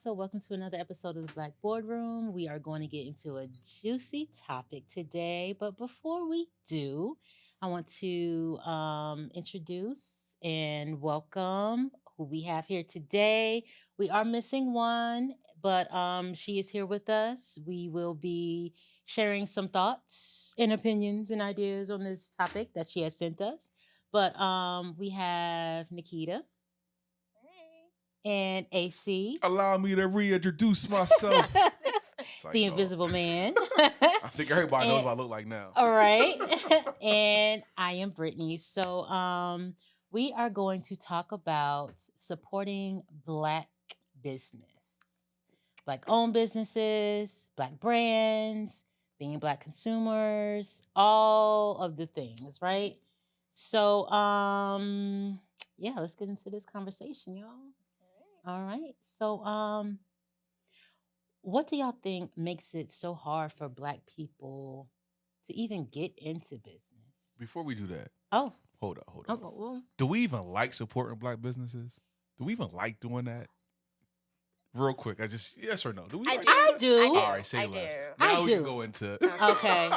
So, welcome to another episode of the Black Boardroom. We are going to get into a juicy topic today. But before we do, I want to introduce and welcome who we have here today. We are missing one, but she is here with us. We will be sharing some thoughts and opinions and ideas on this topic that she has sent us. But we have Nikita and AC. Allow me to reintroduce myself. The Invisible Man. I think everybody knows And- what I look like now. All right. And I am Brittany. So we are going to talk about supporting Black business, Black owned businesses, Black brands, being Black consumers, all of the things, right? So yeah, let's get into this conversation, y'all. All right. So what do y'all think makes it so hard for Black people to even get into business? Before we do that, Oh, hold up. well, Do we even like supporting Black businesses? Do we even like doing that? Real quick, yes or no? Do we? I like do. doing I that? do. All right, say I less. do. Now I we do. can go into. Okay.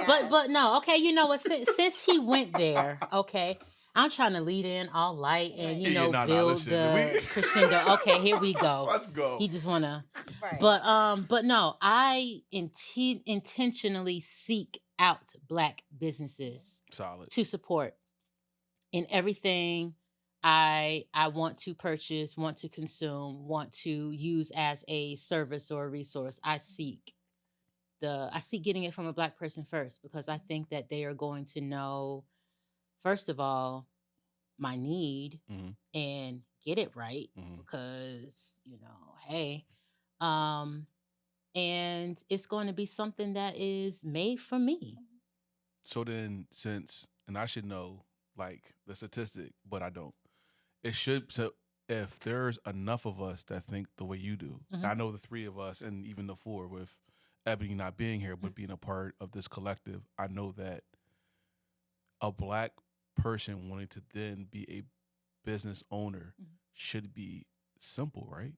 But no, okay, you know what? Since he went there, okay, I'm trying to lead in all light and build listen, the crescendo. Okay, here we go. Let's go. He just wanna, Right. but no, I intentionally seek out Black businesses Solid. to support in everything I want to purchase, want to consume, want to use as a service or a resource. I seek getting it from a Black person first because I think that they are going to know, first of all, my need Mhm. and get it right Mhm. because, hey, and it's going to be something that is made for me. So then, and I should know like the statistic, but I don't. It should. So if there's enough of us that think the way you do, Mhm. I know the three of us, and even the four with Ebony not being here, but Mhm. being a part of this collective, I know that a Black person wanting to then be a business owner Mhm. should be simple, right?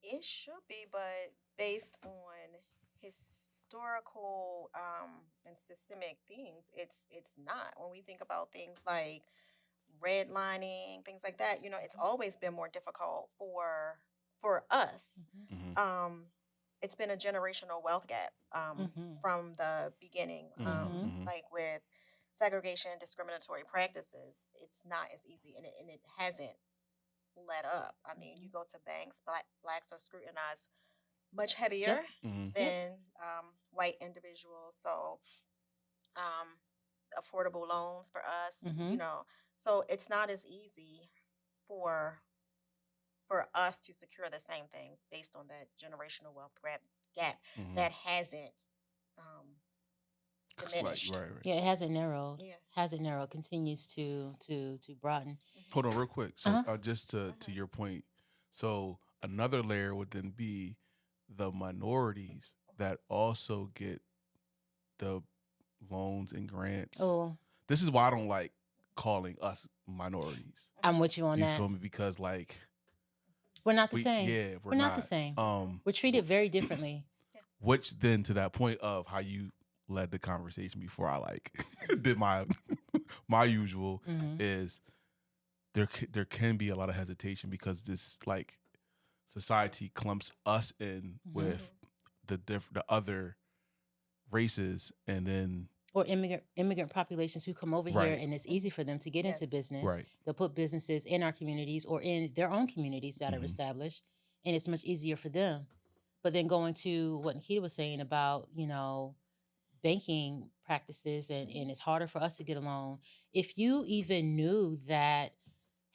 It should be, but based on historical and systemic things, it's not. When we think about things like redlining, things like that, it's always been more difficult for us. Mhm. Mm-hmm. It's been a generational wealth gap Mhm. from the beginning. Mhm. Like with segregation, discriminatory practices, it's not as easy, and it hasn't let up. I mean, you go to banks, blacks are scrutinized much heavier Mm-hmm. than white individuals. So, um, affordable loans for us, Mhm. so it's not as easy for us to secure the same things based on that generational wealth gap Mm-hmm. that hasn't um, diminished. Right. Yeah, it hasn't narrowed. Yeah. Hasn't narrowed. Continues to broaden. Hold on, real quick. So, Uh-huh. just to Mhm. your point, so another layer would then be the minorities that also get the loans and grants. Oh, This is why I don't like calling us minorities. I'm with you on You that. feel me? Because like We're not the same. yeah, We're not the same. Um, We're treated very differently. which then to that point of how you led the conversation before I like did my my usual Mhm. is there can be a lot of hesitation because this like society clumps us in Mhm. with the other races and then Or immigrant populations who come over here Right. and it's easy for them to get into Yes. business. Right. They'll put businesses in our communities or in their own communities that are Mhm. established, and it's much easier for them. But then going to what Nikita was saying about, banking practices and it's harder for us to get a loan. If you even knew that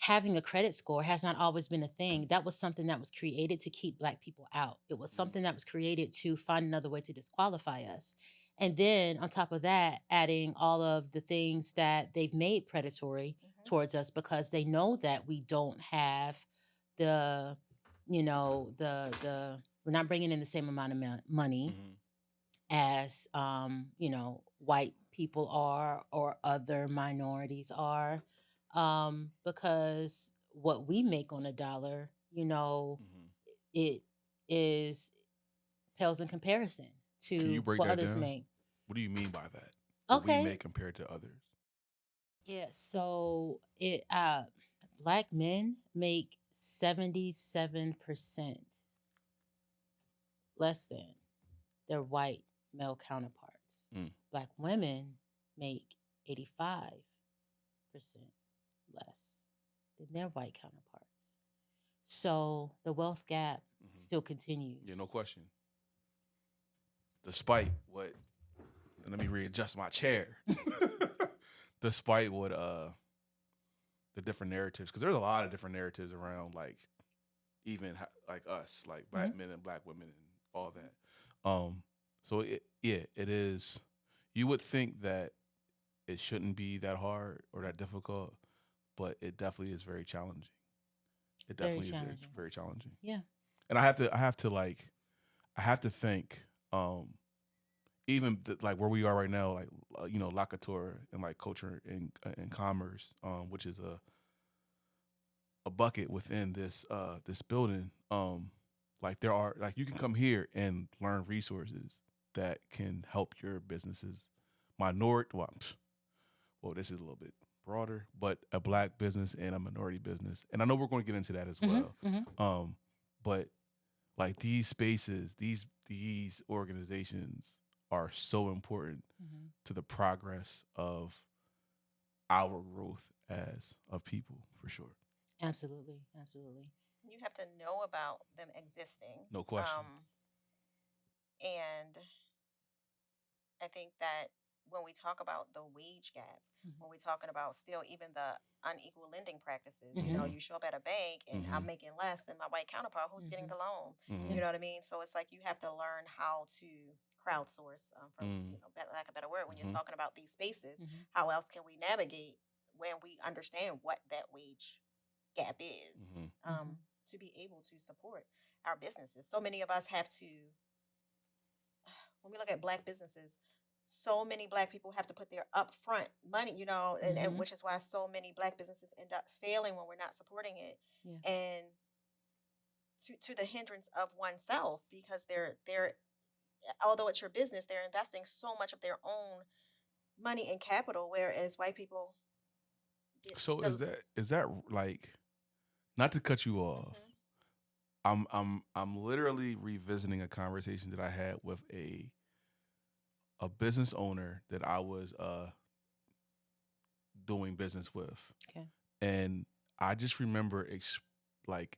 having a credit score has not always been a thing, that was something that was created to keep Black people out. It was something that was created to find another way to disqualify us. And then on top of that, adding all of the things that they've made predatory Mhm. towards us because they know that we don't have the, we're not bringing in the same amount of money Mhm. as white people are or other minorities are, because what we make on a dollar, Mhm. it is pales in comparison Can you to break what that others down? make. What do you mean by that? What we Okay. make compared to others? Yeah, so it black men make 77% less than their white male counterparts. Mm. Black women make 85% less than their white counterparts. So the wealth gap still continues. Yeah, no question. Despite what, and let me readjust my chair. Despite what the different narratives, because there's a lot of different narratives around, like even like us, like black men and black women and all that. So it is. You would think that it shouldn't be that hard or that difficult, but it definitely is very challenging. It Very definitely is challenging. very challenging. Yeah. And I have to think, even like where we are right now, like Lakator and like culture and commerce, which is a bucket within this building. Like there are, like, you can come here and learn resources that can help your businesses. Well, this is a little bit broader, but a black business and a minority business, and I know we're going to get into that as well. But like these spaces, these organizations are so important to the progress of our growth as a people, for sure. Absolutely. Absolutely. You have to know about them existing. No question. And I think that when we talk about the wage gap, when we're talking about still even the unequal lending practices, you show up at a bank and I'm making less than my white counterpart who's getting the loan. You know what I mean? So it's like you have to learn how to crowdsource, for lack of a better word, when you're talking about these spaces. How else can we navigate when we understand what that wage gap is, to be able to support our businesses? So many of us have to, when we look at black businesses, so many black people have to put their upfront money, and which is why so many black businesses end up failing when we're not supporting it. Yeah. And to the hindrance of oneself, because they're although it's your business, they're investing so much of their own money and capital, whereas white people So is that like, not to cut you off, I'm literally revisiting a conversation that I had with a business owner that I was doing business with. Okay. And I just remember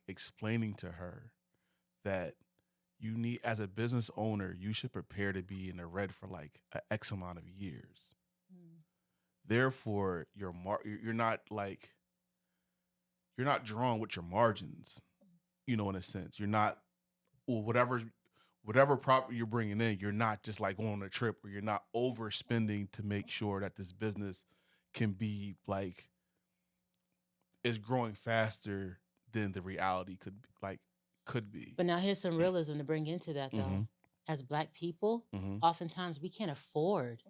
explaining to her that you need, as a business owner, you should prepare to be in the red for like a X amount of years. Therefore, you're not drawn with your margins, in a sense. You're not, well, whatever profit you're bringing in, you're not just like going on a trip, or you're not overspending to make sure that this business can be like, is growing faster than the reality could be. But now here's some realism to bring into that, though. As black people, oftentimes we can't afford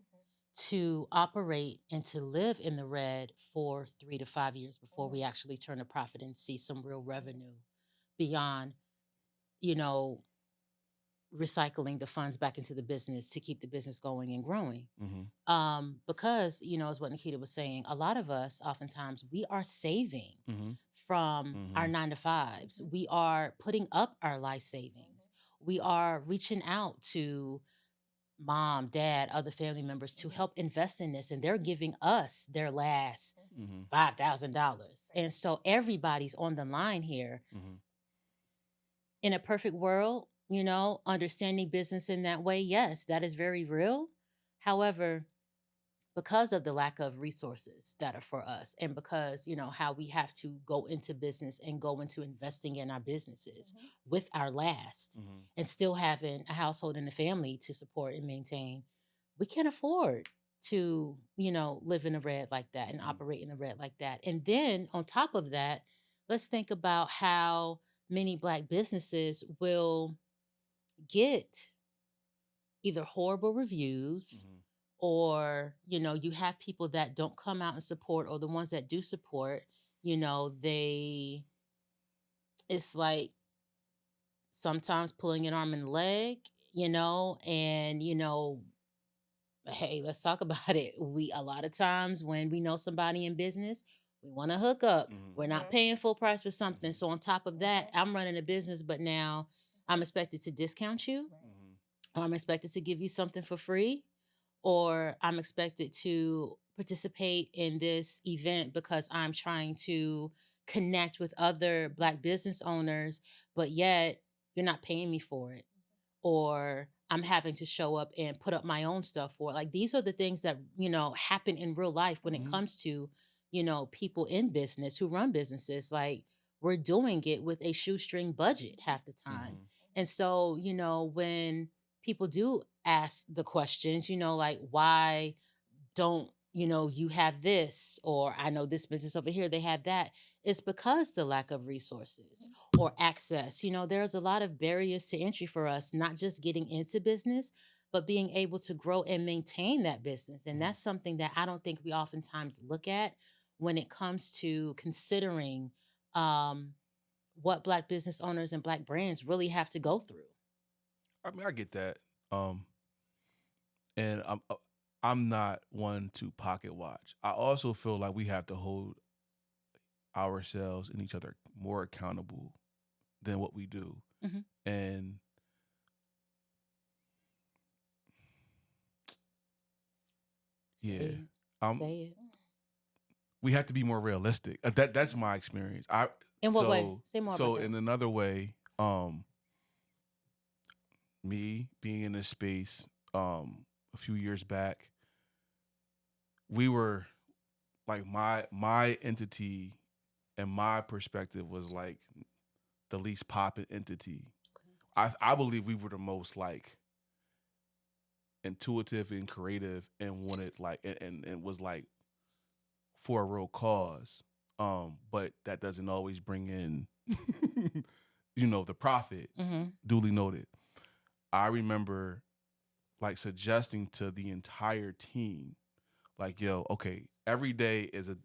to operate and to live in the red for 3 to 5 years before we actually turn a profit and see some real revenue beyond, recycling the funds back into the business to keep the business going and growing. Because, as what Nikita was saying, a lot of us, oftentimes, we are saving from our 9 to 5s. We are putting up our life savings. We are reaching out to mom, dad, other family members to help invest in this, and they're giving us their last $5,000. And so everybody's on the line here. In a perfect world, understanding business in that way, yes, that is very real. However, because of the lack of resources that are for us, and because, how we have to go into business and go into investing in our businesses with our last, and still having a household and a family to support and maintain, we can't afford to, live in the red like that and operate in the red like that. And then on top of that, let's think about how many black businesses will get either horrible reviews, or, you have people that don't come out and support, or the ones that do support, it's like sometimes pulling an arm and leg, and hey, let's talk about it. We a lot of times when we know somebody in business, we want to hook up. We're not Mhm. paying full price for something. Mhm. So on top of that, Mhm. I'm running a business, but now I'm expected to discount you. Mhm. Or I'm expected to give you something for free, or I'm expected to participate in this event because I'm trying to connect with other Black business owners, but yet you're not paying me for it. Or I'm having to show up and put up my own stuff for it. Like these are the things that, happen in real life when it Mhm. comes to, people in business who run businesses. Like we're doing it with a shoestring budget half the time. Mhm. And so, when people do ask the questions, like why don't you have this, or I know this business over here they have that, it's because the lack of resources or access. There's a lot of barriers to entry for us, not just getting into business, but being able to grow and maintain that business. And Mhm. that's something that I don't think we oftentimes look at when it comes to considering um, what Black business owners and Black brands really have to go through. I mean, I get that. Um, and I'm not one to pocket watch. I also feel like we have to hold ourselves and each other more accountable than what we do. Mhm. And Say yeah, it. um, Say it. we have to be more realistic. That's my experience. I In what way? so Say more about so that. in another way, me being in this space, a few years back, we were like my entity and my perspective was like the least poppin' entity. I believe we were the most like intuitive and creative and wanted like and was like for a real cause. But that doesn't always bring in the profit. Mm-hmm. Duly noted. I remember like suggesting to the entire team, like, yo, okay, every day is an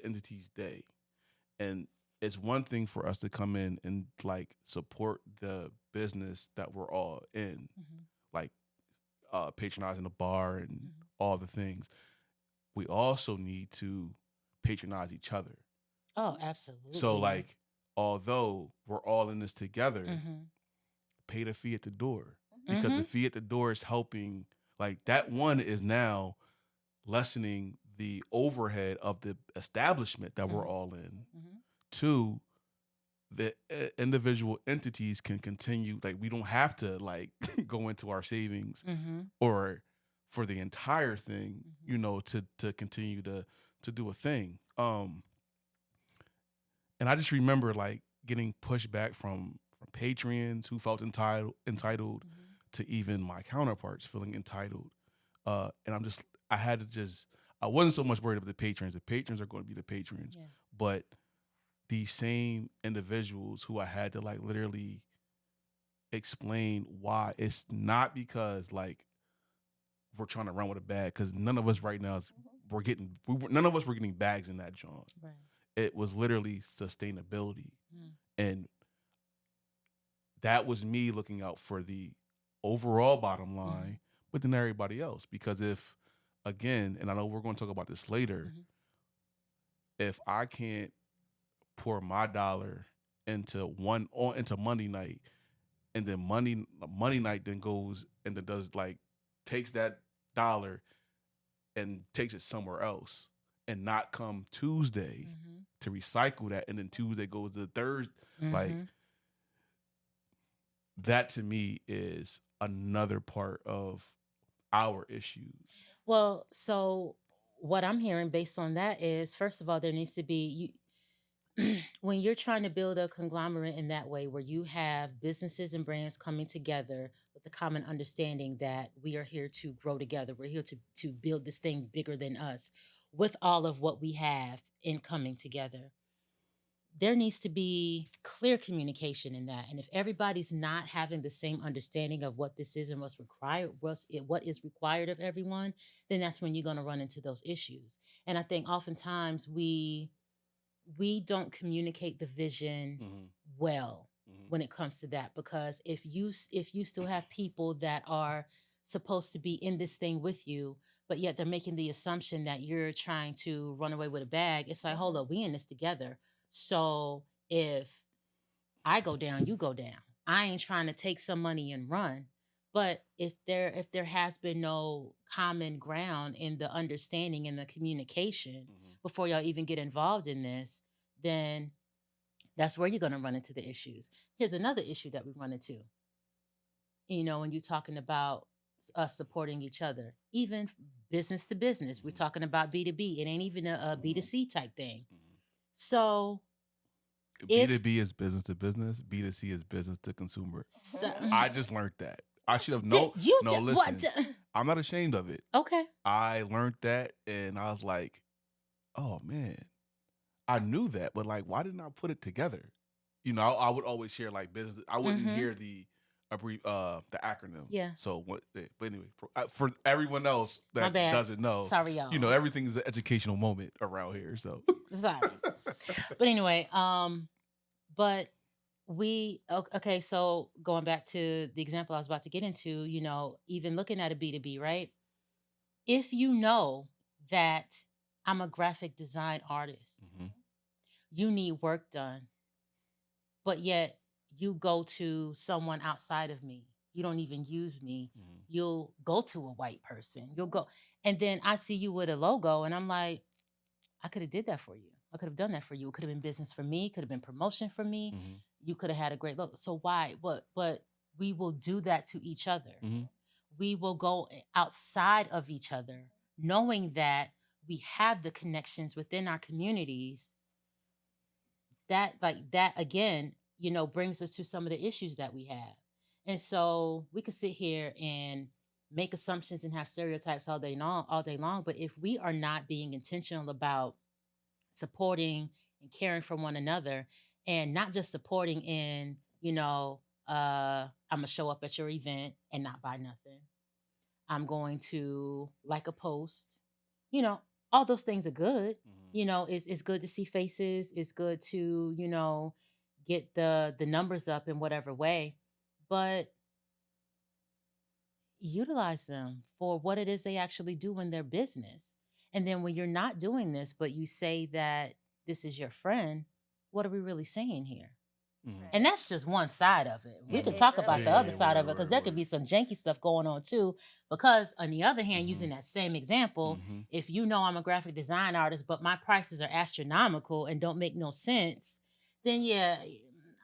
entity's day. And it's one thing for us to come in and like support the business that we're all in, Mm-hmm. like patronizing the bar and Mm-hmm. all the things. We also need to patronize each other. Oh, So absolutely. like, although we're all in this together, Mm-hmm. pay the fee at the door, because Mm-hmm. the fee at the door is helping. Like that one is now lessening the overhead of the establishment that we're all in. Mm-hmm. Two, the individual entities can continue. Like we don't have to like go into our savings Mm-hmm. or for the entire thing, Mm-hmm. to continue to do a thing. And I just remember like getting pushed back from patrons who felt entitled Mm-hmm. to even my counterparts feeling entitled. And I had to just I wasn't so much worried about the patrons. The patrons are going to be the patrons, Yeah. but these same individuals who I had to like literally explain why it's not because like we're trying to run with a bag, because none of us right now none of us were getting bags in that joint. Right. It was literally sustainability. Mm. And that was me looking out for the overall bottom Mm-hmm. line, but then everybody else. Because if, again, and I know we're going to talk about this later, Mm-hmm. if I can't pour my dollar into Monday night, and then Monday night then goes and then does like takes that dollar and takes it somewhere else, and not come Tuesday Mm-hmm. to recycle that, and then Tuesday goes to the third, like Mm-hmm. that to me is another part of our issues. Well, so what I'm hearing based on that is, first of all, there needs to be you when you're trying to build a conglomerate in that way, where you have businesses and brands coming together with the common understanding that we are here to grow together, we're here to build this thing bigger than us, with all of what we have in coming together. There needs to be clear communication in that. And if everybody's not having the same understanding of what this is and what is required of everyone, then that's when you're going to run into those issues. And I think oftentimes we don't communicate the vision Mm-hmm. well. when it comes to that, because if you still have people that are supposed to be in this thing with you, but yet they're making the assumption that you're trying to run away with a bag, it's like, hold Mm-hmm. up, we in this together. So if I go down, you go down. I ain't trying to take some money and run. But if there has been no common ground in the understanding and the communication Mhm. before y'all even get involved in this, then that's where you're going to run into the issues. Here's another issue that we run into. When you're talking about us supporting each other, even business to business, we're Mhm. talking about B2B. It ain't even a B2C type thing. Mhm. So B if two B is business to business. B two C is business to consumer. so, I just learned that. I should have did known. you No, just what? listen. I'm not ashamed of it. Okay. I learned that, and I was like, "Oh man, I knew that, but like, why didn't I put it together?" I would always hear like business. I wouldn't Mm-hmm. hear the acronym. Yeah. So what? But anyway, for everyone else My that bad. doesn't know, Sorry, y'all. everything is an educational moment around here. So Sorry. But anyway, but okay, so going back to the example I was about to get into, even looking at a B2B, right? If you know that I'm a graphic design artist, Mhm. you need work done, but yet you go to someone outside of me. You don't even use me. Mhm. You'll go to a white person. You'll go, and then I see you with a logo, and I'm like, I could have did that for you. I could have done that for you. It could have been business for me. Could have been promotion for me. Mhm. You could have had a great look. So why? But we will do that to each other. Mhm. We will go outside of each other, knowing that we have the connections within our communities. That like that again, brings us to some of the issues that we have. And so we could sit here and make assumptions and have stereotypes all day long. But if we are not being intentional about supporting and caring for one another, and not just supporting in, I'm gonna show up at your event and not buy nothing. I'm going to like a post. You know, all those things are good. Mhm. It's good to see faces. It's good to, get the numbers up in whatever way. But utilize them for what it is they actually do in their business. And then when you're not doing this, but you say that this is your friend, what are we really saying here? Mhm. And Right. that's just one side of it. We It, could Mhm. it talk really about the Yeah, other yeah, side is. of it, because there could be some janky stuff going on too. Because on the other hand, using Mhm. that same example, Mhm. if I'm a graphic design artist, but my prices are astronomical and don't make no sense, then yeah,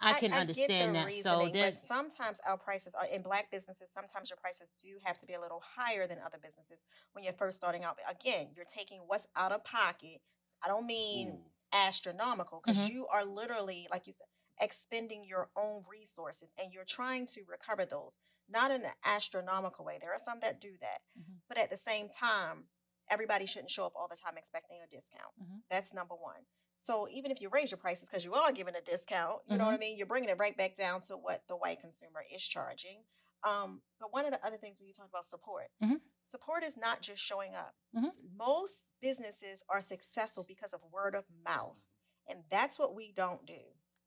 I can I get the understand that. So reasoning, but there, sometimes our prices are in black businesses. Sometimes your prices do have to be a little higher than other businesses when you're first starting out. Again, you're taking what's out of pocket. I don't mean Ooh. astronomical, because Mhm, you are literally, like you said, expending your own resources and you're trying to recover those, not in an astronomical way. There are some that do that, mhm, but at the same time, everybody shouldn't show up all the time expecting a discount. mhm, That's number one. So even if you raise your prices because you are giving a discount, you know what I mhm, mean? You're bringing it right back down to what the white consumer is charging. But one of the other things when you talk about support, mhm, support is not just showing up. mhm. Most businesses are successful because of word of mouth, and that's what we don't do.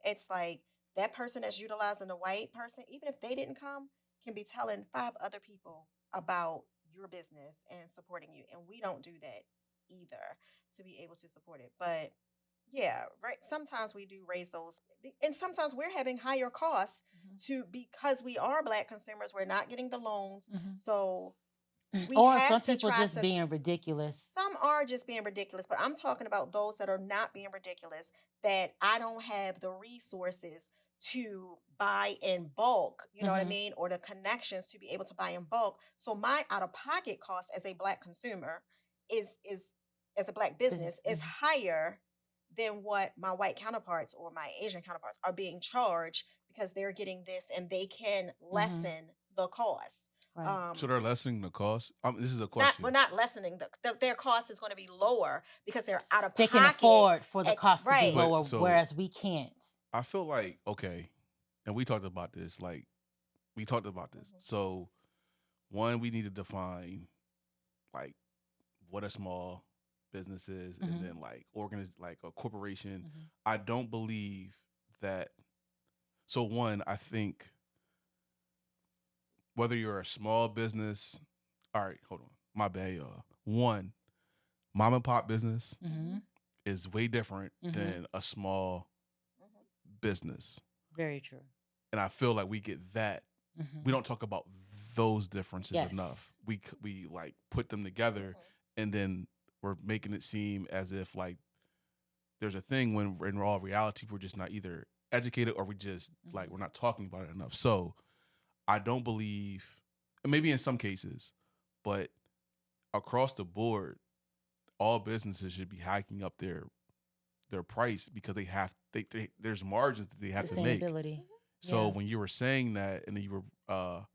It's like that person that's utilizing the white person, even if they didn't come, can be telling 5 other people about your business and supporting you, and we don't do that either to be able to support it. But yeah, right. Sometimes we do raise those, and sometimes we're having higher costs to because we are black consumers. We're not getting the loans, Mhm. so we Or some have to people try just to. being ridiculous. Some are just being ridiculous, but I'm talking about those that are not being ridiculous. That I don't have the resources to buy in bulk. You know what I Hmm. mean, or the connections to be able to buy in bulk. So my out of pocket cost as a black consumer is as a black business is Business. higher than what my white counterparts or my Asian counterparts are being charged because they're getting this and they can Hmm. lessen the cost. Right. So Um, they're lessening the cost. This is a not we're question. not lessening their cost is going to be lower because they're out of They can pocket. afford for the cost to be Right. But lower, so whereas we can't. I feel like okay, and we talked about this. Like we talked about this. Mhm. So one, we need to define like what a small business is, and Hmm. then like like a corporation. Hmm. I don't believe that. So one, I think whether you're a small business, all right, hold on, my bad, y'all. One, mom and pop business Mm-hmm. is way different Mhm. than a small Mhm. business, Very true. and I feel like we get that. Mm-hmm. We don't talk about those differences enough. Yes. We like put them together, Mhm. and then we're making it seem as if like there's a thing when in raw reality we're just not either educated or we just like Mhm. we're not talking about it enough. So I don't believe, and maybe in some cases, but across the board, all businesses should be hiking up their price because they there's margins that they have to make. Sustainability. So Yeah. when you were saying that, and then you were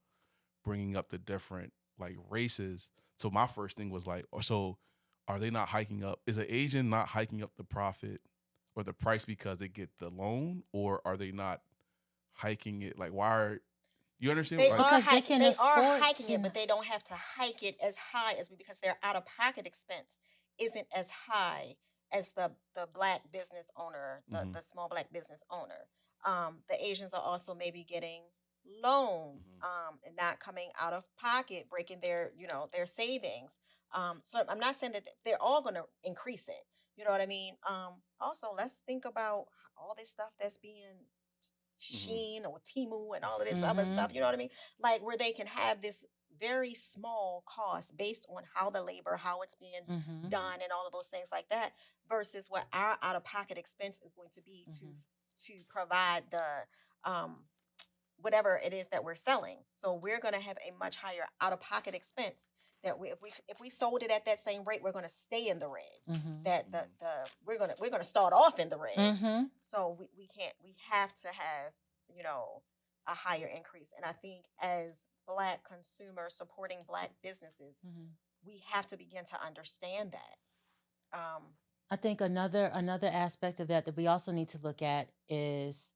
bringing up the different like races, so my first thing was like, so are they not hiking up? Is an Asian not hiking up the profit or the price because they get the loan, or are they not hiking it? Like, why are you understand? They Like, are Because they can they are afford hiking it, to. but they don't have to hike it as high as because their out of pocket expense isn't as high as the black business owner, mm-hmm, the small black business owner. The Asians are also maybe getting loans, mm-hmm, and not coming out of pocket, breaking their their savings. So I'm not saying that they're all going to increase it. You know what I mean? Also, let's think about all this stuff that's being mm-hmm, Sheen or Timu and all of this other Mm-hmm. stuff. You know what I mean? Like where they can have this very small cost based on how the labor, how it's being Mm-hmm. done, and all of those things like that, versus what our out of pocket expense is going to be Mm-hmm. to provide the um whatever it is that we're selling. So we're going to have a much higher out of pocket expense that if we sold it at that same rate, we're going to stay in the red. Mm-hmm. That the we're going to start off in the red. Mm-hmm. So we can't we have to have, you know, a higher increase. And I think as black consumers supporting black businesses, Mm-hmm. we have to begin to understand that. I think another aspect of that that we also need to look at is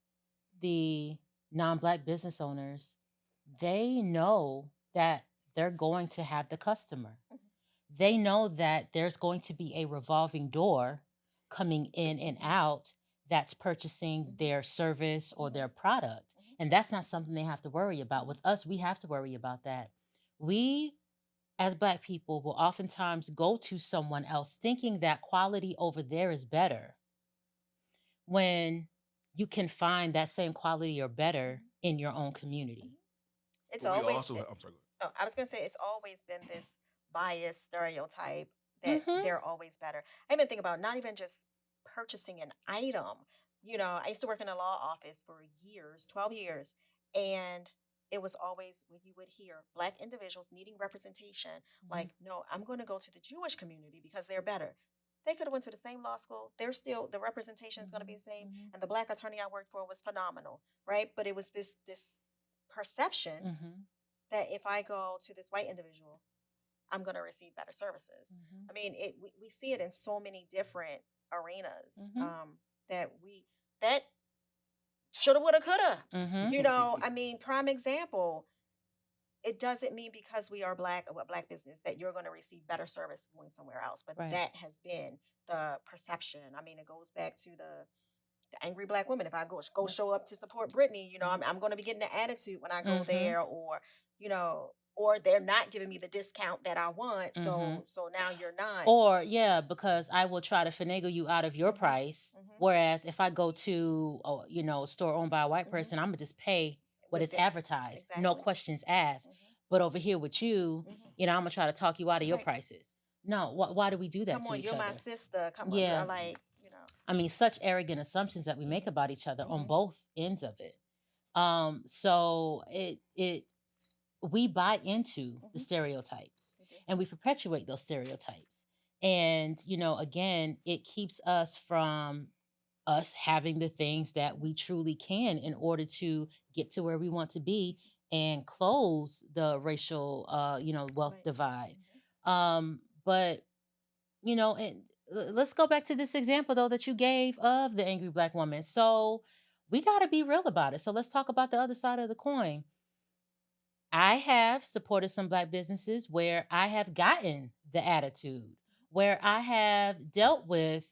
the non-black business owners. They know that they're going to have the customer. Mhm. They know that there's going to be a revolving door coming in and Mhm. out that's purchasing Mhm. their service or Mhm. their product. Mhm. And that's not something they have to worry about. With us, we have to worry about that. We, as Black people, will oftentimes go to someone else thinking that quality over there is better when you can find that same quality or better in your own community. It's but we always also I'm sorry. oh, I was gonna say it's always been this bias stereotype that Mm-hmm. they're always better. I even think about not even just purchasing an item. You know, I used to work in a law office for years, 12 years, and it was always when you would hear black individuals needing representation, Mm-hmm. like, no, I'm going to go to the Jewish community because they're better. They could have went to the same law school. They're still the representation is going to be the same. Mm-hmm. And the black attorney I worked for was phenomenal, right? But it was this perception Mm-hmm. that if I go to this white individual, I'm going to receive better services. Mm-hmm. I mean, we see it in so many different arenas, Mm-hmm. that that shoulda, woulda, coulda. Mm-hmm. You know, I mean, prime example. It doesn't mean because we are black or a black business that you're going to receive better service going somewhere else. But Right. that has been the perception. I mean, it goes back to the angry black woman. If I go show up to support Brittany, you know, I'm going to be getting an attitude when I go Mm-hmm. there, or you know, or they're not giving me the discount that I want. Mm-hmm. So now you're not. Or yeah, because I will try to finagle you out of your Mhm. price. Mhm. Whereas if I go to a store owned by a white Mhm. person, I'm gonna just pay what With is the advertised, no exactly. questions asked. Mhm. But over here with you, Mhm. I'm gonna try to talk you out of your Right. prices. No, why do we do that Come to on, each you're my other? sister. Come on, Yeah, like you know. I mean, such arrogant assumptions that we make Mhm. about each other on Mhm. both ends of it. So it we buy into the Mhm. stereotypes We do. and we perpetuate those stereotypes. And, again, it keeps us from us having the things that we truly can in order to get to where we want to be and close the racial, wealth Right. divide. Mhm. But, and let's go back to this example, though, that you gave of the angry black woman. So we got to be real about it. So let's talk about the other side of the coin. I have supported some black businesses where I have gotten the attitude, where I have dealt with,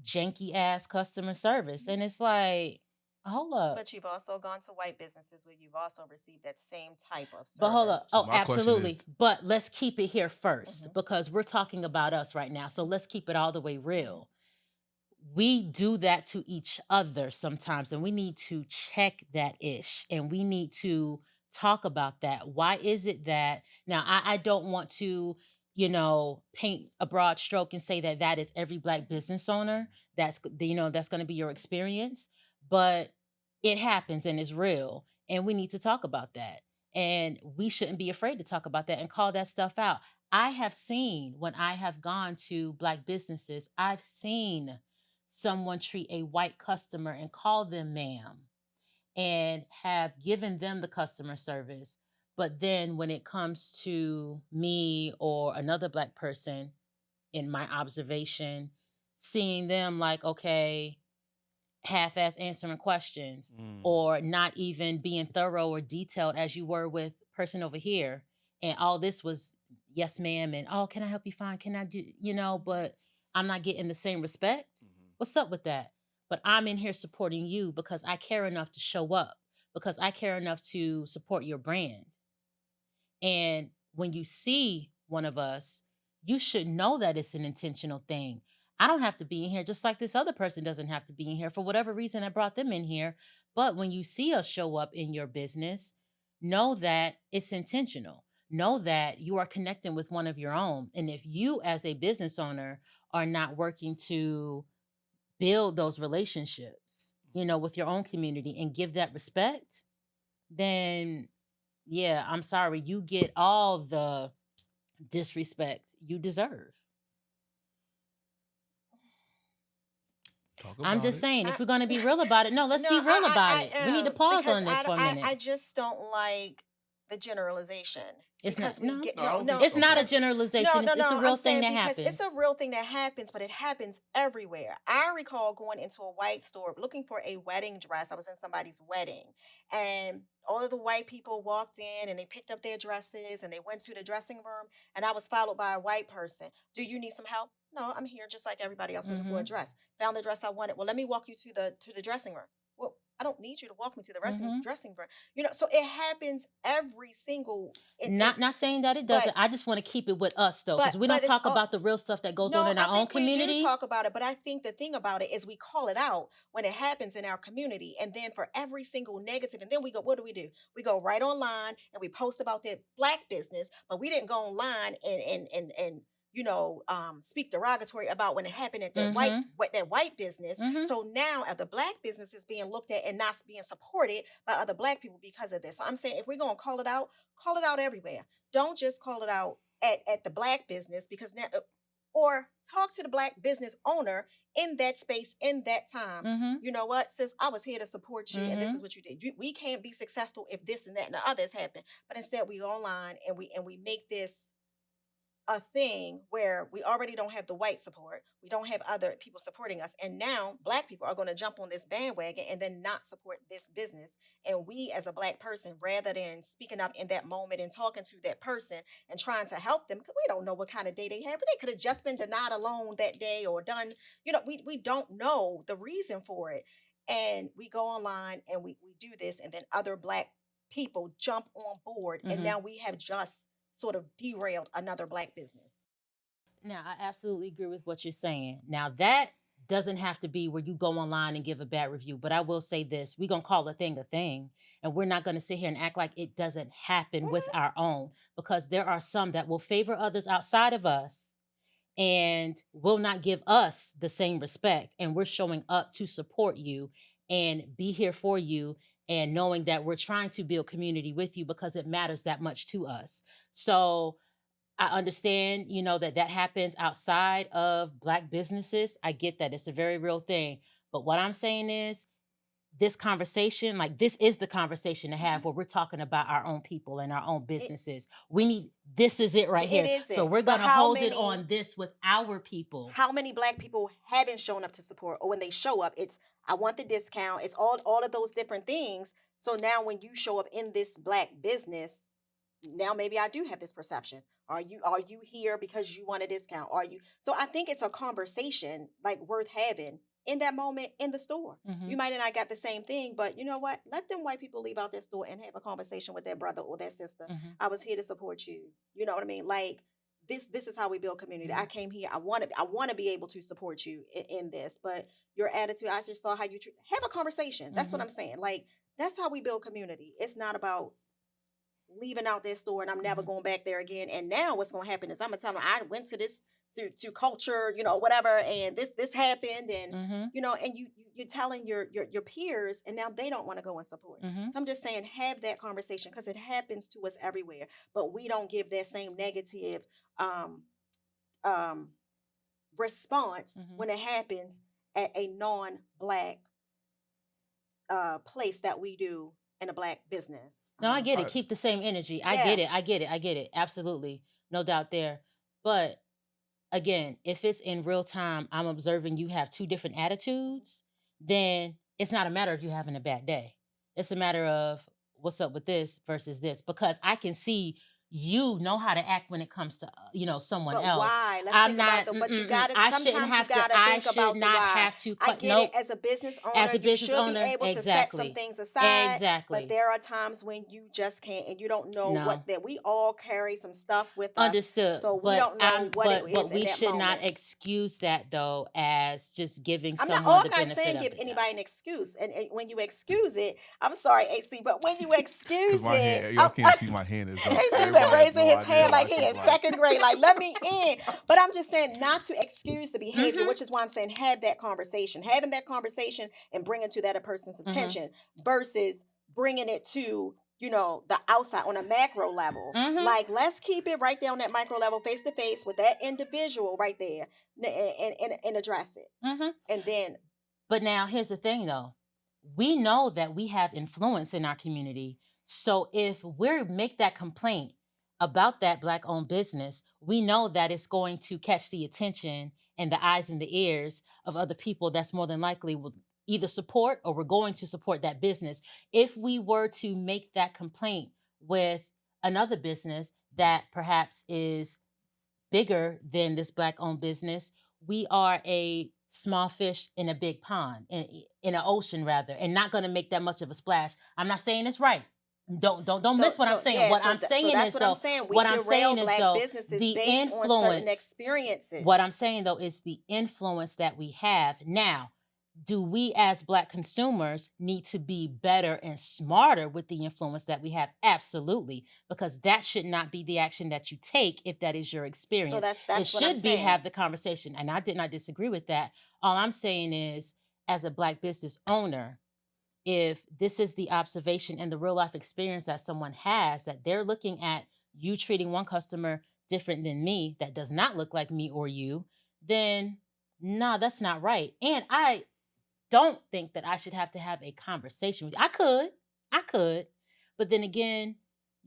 janky ass customer service. And it's like, Hold up. But you've also gone to white businesses where you've also received that same type of But hold up. service. So Oh, my question absolutely. is, But let's keep it here first Mhm. because we're talking about us right now. So let's keep it all the way Mm-hmm. real. We do that to each other sometimes, and we need to check that ish and we need to talk about that. Why is it that now I don't want to, paint a broad stroke and say that that is every Black business owner. That's going to be your experience, but it happens and it's real, and we need to talk about that. And we shouldn't be afraid to talk about that and call that stuff out. I have seen when I have gone to Black businesses, I've seen someone treat a white customer and call them ma'am and have given them the customer service. But then when it comes to me or another Black person, in my observation, seeing them like, okay, half-ass answering questions or not even being thorough or detailed as you were with person over here, and all this was yes ma'am and oh, can I help you find, can I do, but I'm not getting the same respect. What's up with that? But I'm in here supporting you because I care enough to show up, because I care enough to support your brand. And when you see one of us, you should know that it's an intentional thing. I don't have to be in here, just like this other person doesn't have to be in here for whatever reason I brought them in here. But when you see us show up in your business, know that it's intentional. Know that you are connecting with one of your own. And if you, as a business owner, are not working to build those relationships, with your own community and give that respect, then yeah, I'm sorry, you get all the disrespect you deserve. talk I'm about just it. saying, I, if we're going to be real about it, no, let's no, be real about I it. We need to am, pause because on this for a minute. I just don't like the generalization, It's not, because we no, get No, I don't think. it's not a Okay. because generalization. It's a I'm real thing saying that because it's a happens. real thing that happens, but it happens everywhere. I recall going into a white store looking for a wedding dress. I was in somebody's wedding, and all of the white people walked in and they picked up their dresses and they went to the dressing room, and I was followed by a white person. Do you need some help? No, I'm here just like everybody else looking for a Mm-hmm. dress. Found the dress I wanted. Well, let me walk you to the dressing room. Well, I don't need you to walk me to the Mm-hmm. dressing room. So it happens every single Not saying that it but doesn't. I just want to keep it with us though, because we don't it's talk about the real stuff that goes on no, in I our own think we do community. talk about it, but I think the thing about it is we call it out when it happens in our community. And then for every single negative, and then we go, what do? We go right online and we post about their Black business, but we didn't go online and speak derogatory about when it happened at Mm-hmm. that white business. Mm-hmm. So now the Black business is being looked at and not being supported by other Black people because of this. So I'm saying if we're gonna call it out everywhere. Don't just call it out at the Black business, because now or talk to the Black business owner in that space in that time. Mm-hmm. You know what, sis, I was here to support you, and this Mm-hmm. is what you did. We can't be successful if this and that and the others happen. But instead we go online and we make this a thing where we already don't have the white support. We don't have other people supporting us. And now Black people are going to jump on this bandwagon and then not support this business. And we, as a Black person, rather than speaking up in that moment and talking to that person and trying to help them, because we don't know what kind of day they had, but they could have just been denied a loan that day or done, we don't know the reason for it. And we go online and we do this, and then other Black people jump on board. And Mm-hmm. now we have just sort of derailed another Black business. Now, I absolutely agree with what you're saying. Now, that doesn't have to be where you go online and give a bad review. But I will say this, we're going to call a thing. And we're not going to sit here and act like it doesn't happen with our own, because there are some that will favor others outside of us and will not give us the same respect. And we're showing up to support you and be here for you, and knowing that we're trying to build community with you because it matters that much to us. So I understand, that happens outside of Black businesses. I get that. It's a very real thing. But what I'm saying is, this conversation, like this is the conversation to have where we're talking about our own people and our own businesses. This is it right It here. isn't. So we're But going to how hold it many on this with our people. how many Black people haven't shown up to support, or when they show up, it's I want the discount. It's all of those different things. So now when you show up in this Black business, now maybe I do have this perception. Are you here because you want a discount? Are you? So I think it's a conversation like worth having in that moment in the store. Mhm. You might have not got the same thing, but you know what? Let them white people leave out their store and have a conversation with their brother or their sister. Mhm. I was here to support you. You know what I mean? Like this is how we build community. I came here. I want to be able to support you in this, but your attitude, I just saw how you have a conversation. That's what Mhm. I'm saying. Like that's how we build community. It's not about leaving out their store and I'm never Mhm. going back there again. And now what's going to happen is I'm gonna tell them I went to this to culture, whatever, and this happened, and Mhm. and you're telling your peers, and now they don't want to go and support. Mhm. So I'm just saying, have that conversation because it happens to us everywhere, but we don't give that same negative um um response Mhm. when it happens at a non-black place that we do in a black business. No, I get it. I Keep the same energy. I Yeah. get it. I get it. I get it. Absolutely. No doubt there. But again, if it's in real time, I'm observing you have two different attitudes, then it's not a matter of you having a bad day. It's a matter of what's up with this versus this because I can see you know how to act when it comes to someone But else. why? Let's I'm think about not. the. But you Mm-mm-mm. got to. I shouldn't Sometimes you have to. got to I think should about the not why. have to I cut. get it. Nope. As a business As owner, a you business should be owner, able to set some exactly, things aside. But exactly. there are times when you just can't, and you don't know No. what that. We all carry some stuff with us, Understood, so we but don't know what it is but in we that should not moment. excuse that though as just giving I'm not. someone Oh, the I'm not benefit saying of give the doubt. anybody an excuse, and when you excuse it, I'm sorry, AC, but when you Because excuse my it, hand, y'all can't see my hand is up. AC been Everybody has raising no his idea hand why like he she's in like, second grade, like let me in. But I'm just saying not to excuse the behavior, Mhm. which is why I'm saying have that conversation, having that conversation and bring it to that person's Mhm. attention versus bringing it to the outside on a macro level. Mhm. Like let's keep it right there on that micro level, face to face with that individual right there, and address it, Mhm. and then But now here's the thing though. We know that we have influence in our community. So if we make that complaint about that black owned business, we know that it's going to catch the attention and the eyes and the ears of other people that's more than likely will either support or we're going to support that business. If we were to make that complaint with another business that perhaps is bigger than this black owned business, we are a small fish in a big pond, in an ocean rather, and not going to make that much of a splash. I'm not saying it's right. Don't so miss what I'm so saying. yeah, What so I'm so saying that's is what I'm though, saying. We what I'm derail saying is black though, businesses the based on certain influence. What I'm experiences. saying though is the influence that we have now. Do we as black consumers need to be better and smarter with the influence that we have? Absolutely, because that should not be the action that you take if that is your So experience. It that's what I'm should be saying. have the conversation, and I did not disagree with that. All I'm saying is, as a black business owner, if this is the observation and the real life experience that someone has, that they're looking at you treating one customer different than me, that does not look like me or you, then no, that's not right. And I don't think that I should have to have a conversation with you. I could, but then again,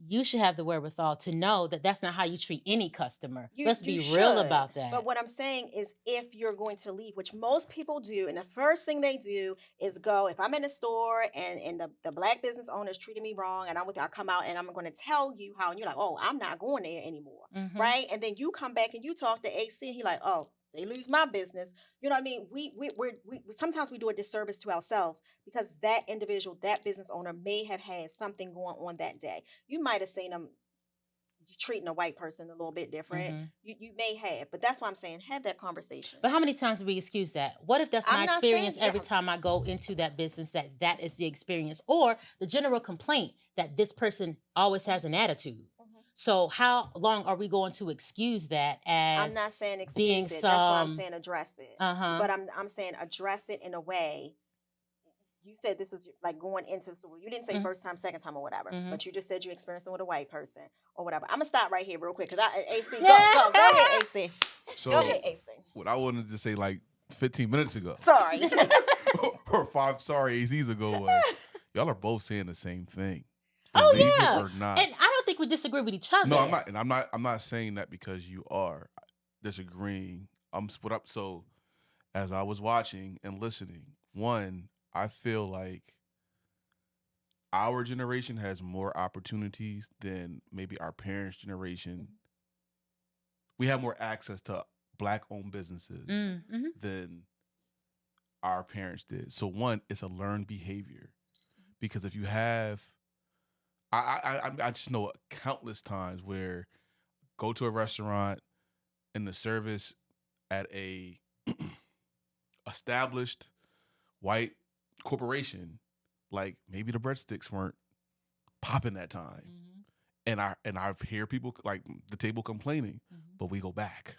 you should have the wherewithal to know that that's not how you treat any customer. Let's You be real should. about But that. what I'm saying is if you're going to leave, which most people do, and the first thing they do is go, if I'm in a store and the black business owner is treating me wrong and I come out and I'm going to tell you how, and you're like, oh, I'm not going there anymore. Mm-hmm. Right. And then you come back and you talk to AC and he like, oh, they lose my business. You know what I mean? We sometimes we do a disservice to ourselves because that individual, that business owner may have had something going on that day. You might have seen them treating a white person a little bit different. Mm-hmm. You may have, but that's why I'm saying have that conversation. But how many times do we excuse that? What if that's my I'm not saying experience every time I go into that business, that is the experience, or the general complaint that this person always has an attitude? Mhm. So how long are we going to excuse that I'm as not saying being excuse it. That's why I'm some saying address it. uh-huh. But I'm saying address it in a way. You said this was like going into school. You didn't say Mm-hmm. first time, second time, or whatever. Mm-hmm. But you just said you experienced it with a white person or whatever. I'm gonna stop right here real quick because AC, go ahead, AC. so Go ahead, AC. what I wanted to say like 15 minutes ago Sorry. or five sorry AZs ago was y'all are both saying the same thing. Oh Believe yeah. it or not. And I don't think we disagree with each other. No, I'm not, and I'm not saying that because you are disagreeing. I'm split up. So as I was watching and listening, one, I feel like our generation has more opportunities than maybe our parents' generation. We have more access to black owned businesses Mm-hmm. than our parents did. So one, it's a learned behavior because if you have, I just know countless times where go to a restaurant and the service at a established white corporation, like maybe the breadsticks weren't popping that time, and I hear people like the table complaining, but we go back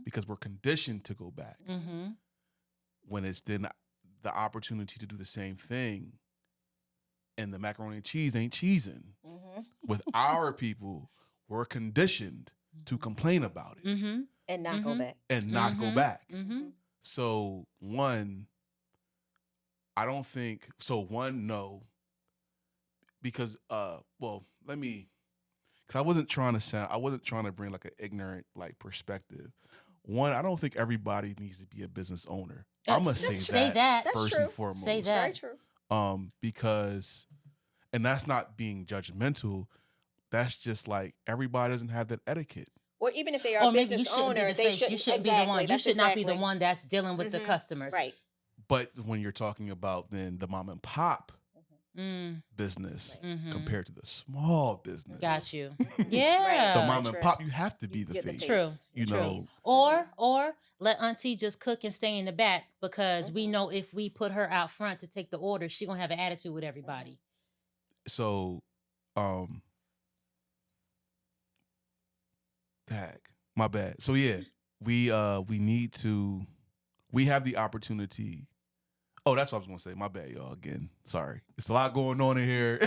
because we're conditioned to go back. When it's then the opportunity to do the same thing, and the macaroni and cheese ain't cheesing. With our people, we're conditioned to complain about it and not go back. and not go back. So one, I don't think so. One, no, because well, let me, because I wasn't trying to bring like an ignorant like perspective. One, I don't think everybody needs to be a business owner. I'm gonna say that first and foremost. Say that. Very true. Because, and that's not being judgmental. That's just like everybody doesn't have that etiquette. Or even if they are a business owner, they shouldn't. You shouldn't be the one. You should not be the one that's dealing with the customers. Right. But when you're talking about then the mom and pop business compared to the small business, got you. Yeah, the mom and pop, you have to be the face. True. You know, or let auntie just cook and stay in the back because we know if we put her out front to take the order, she gonna have an attitude with everybody. So, tag, my bad. So yeah, we have the opportunity. Oh, that's what I was gonna say. My bad, y'all. Again, sorry. It's a lot going on in here.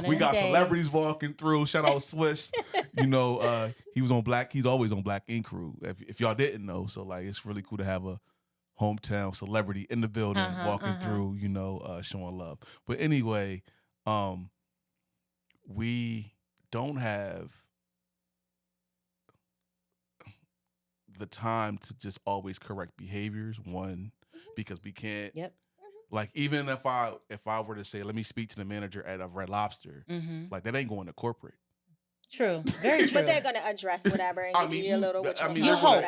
We got celebrities walking through. Shout out Swish. You know, he was on Black. He's always on Black Ink Crew. If y'all didn't know, so like, it's really cool to have a hometown celebrity in the building walking through. You know, showing love. But anyway, we don't have the time to just always correct behaviors. One, because we can't. Yep. Like, even if I were to say, let me speak to the manager at a Red Lobster, like, that ain't going to corporate. True, very true. But they're going to address whatever and give you a little. You hope.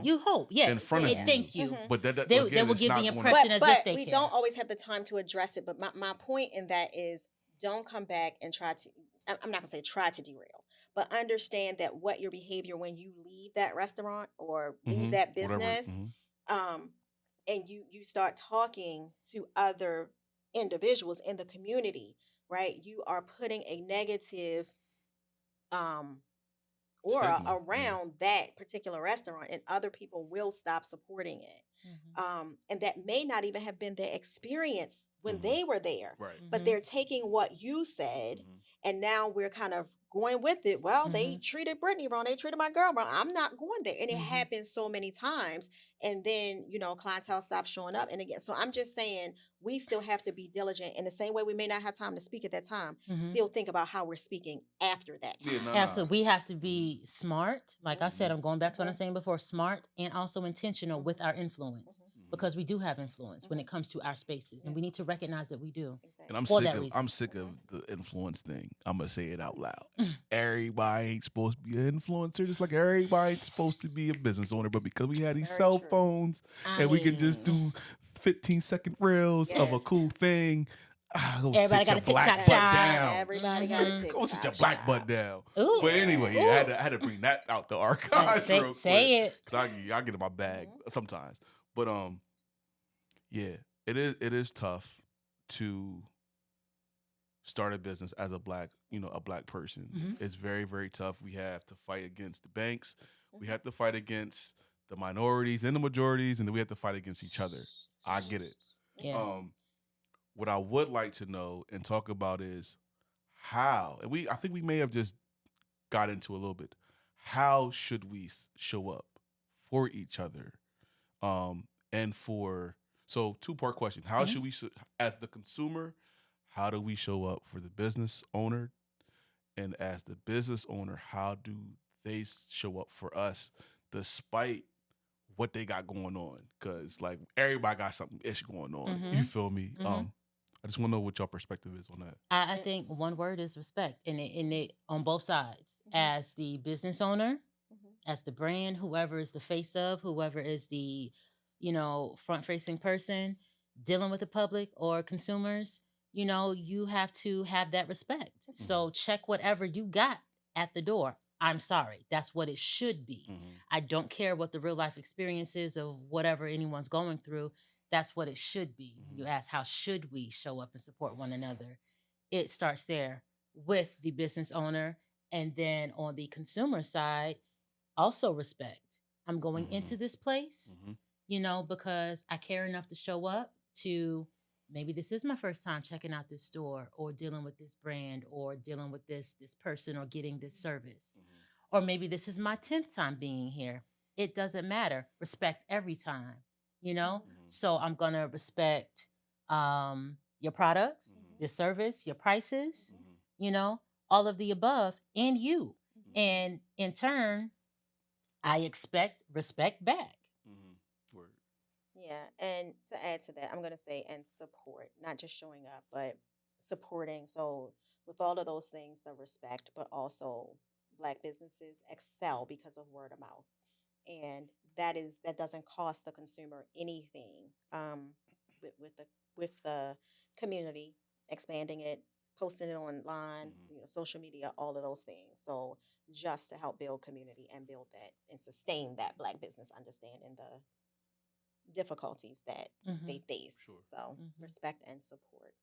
You hope. Yeah. In front of you. Thank you. But that, they again, will give the impression as if they we can. don't always have the time to address it. But my point in that is, don't come back and try to. I'm not going to say try to derail, but understand that what your behavior when you leave that restaurant or leave that business, and you start talking to other individuals in the community, right? You are putting a negative aura around that particular restaurant, and other people will stop supporting it. And that may not even have been their experience when they were there, right? But they're taking what you said, and now we're kind of going with it. Well, they treated Brittany wrong. They treated my girl wrong. I'm not going there. And it happens so many times. And then, you know, clientele stops showing up. And again, so I'm just saying we still have to be diligent. In the same way we may not have time to speak at that time, still think about how we're speaking after that time. Yeah, Absolutely. We have to be smart. Like I said, I'm going back to what I'm saying before, smart and also intentional with our influence. Because we do have influence when it comes to our spaces, and we need to recognize that we do. And I'm sick of the influence thing. I'm gonna say it out loud. Everybody ain't supposed to be an influencer, just like everybody ain't supposed to be a business owner. But because we had these cell phones and we can just do 15-second reels of a cool thing, everybody got a TikTok shot. Everybody got a TikTok. Go sit your black butt down. Ooh. But anyway, yeah, I had to bring that out the archives. Say it. Cause I get in my bag sometimes. But yeah, it is tough to start a business as a black person. It's very, very tough. We have to fight against the banks. We have to fight against the minorities and the majorities, and then we have to fight against each other. I get it. Yeah. What I would like to know and talk about is how, and I think we may have just got into a little bit. How should we show up for each other? So 2-part question. How should we, as the consumer, how do we show up for the business owner? And as the business owner, how do they show up for us despite what they got going on? Because like everybody got something going on. You feel me? I just want to know what your perspective is on that. I think one word is respect, and it on both sides. As the business owner, as the brand, whoever is the face of, whoever is the front facing person dealing with the public or consumers, you have to have that respect. So check whatever you got at the door. I'm sorry. That's what it should be. I don't care what the real life experience is of whatever anyone's going through. That's what it should be. You ask, how should we show up and support one another? It starts there with the business owner. And then on the consumer side, also respect. I'm going into this place, because I care enough to show up to maybe this is my first time checking out this store or dealing with this brand or dealing with this person or getting this service. Or maybe this is my 10th time being here. It doesn't matter. Respect every time, So I'm going to respect your products, your service, your prices, all of the above, and you. And in turn, I expect respect back. Word. Yeah, and to add to that, I'm going to say and support, not just showing up, but supporting. So with all of those things, the respect, but also Black businesses excel because of word of mouth, and that doesn't cost the consumer anything. With the community, expanding it, posting it online, social media, all of those things. So just to help build community and build that and sustain that Black business understanding the difficulties that they face. Sure. So respect and support.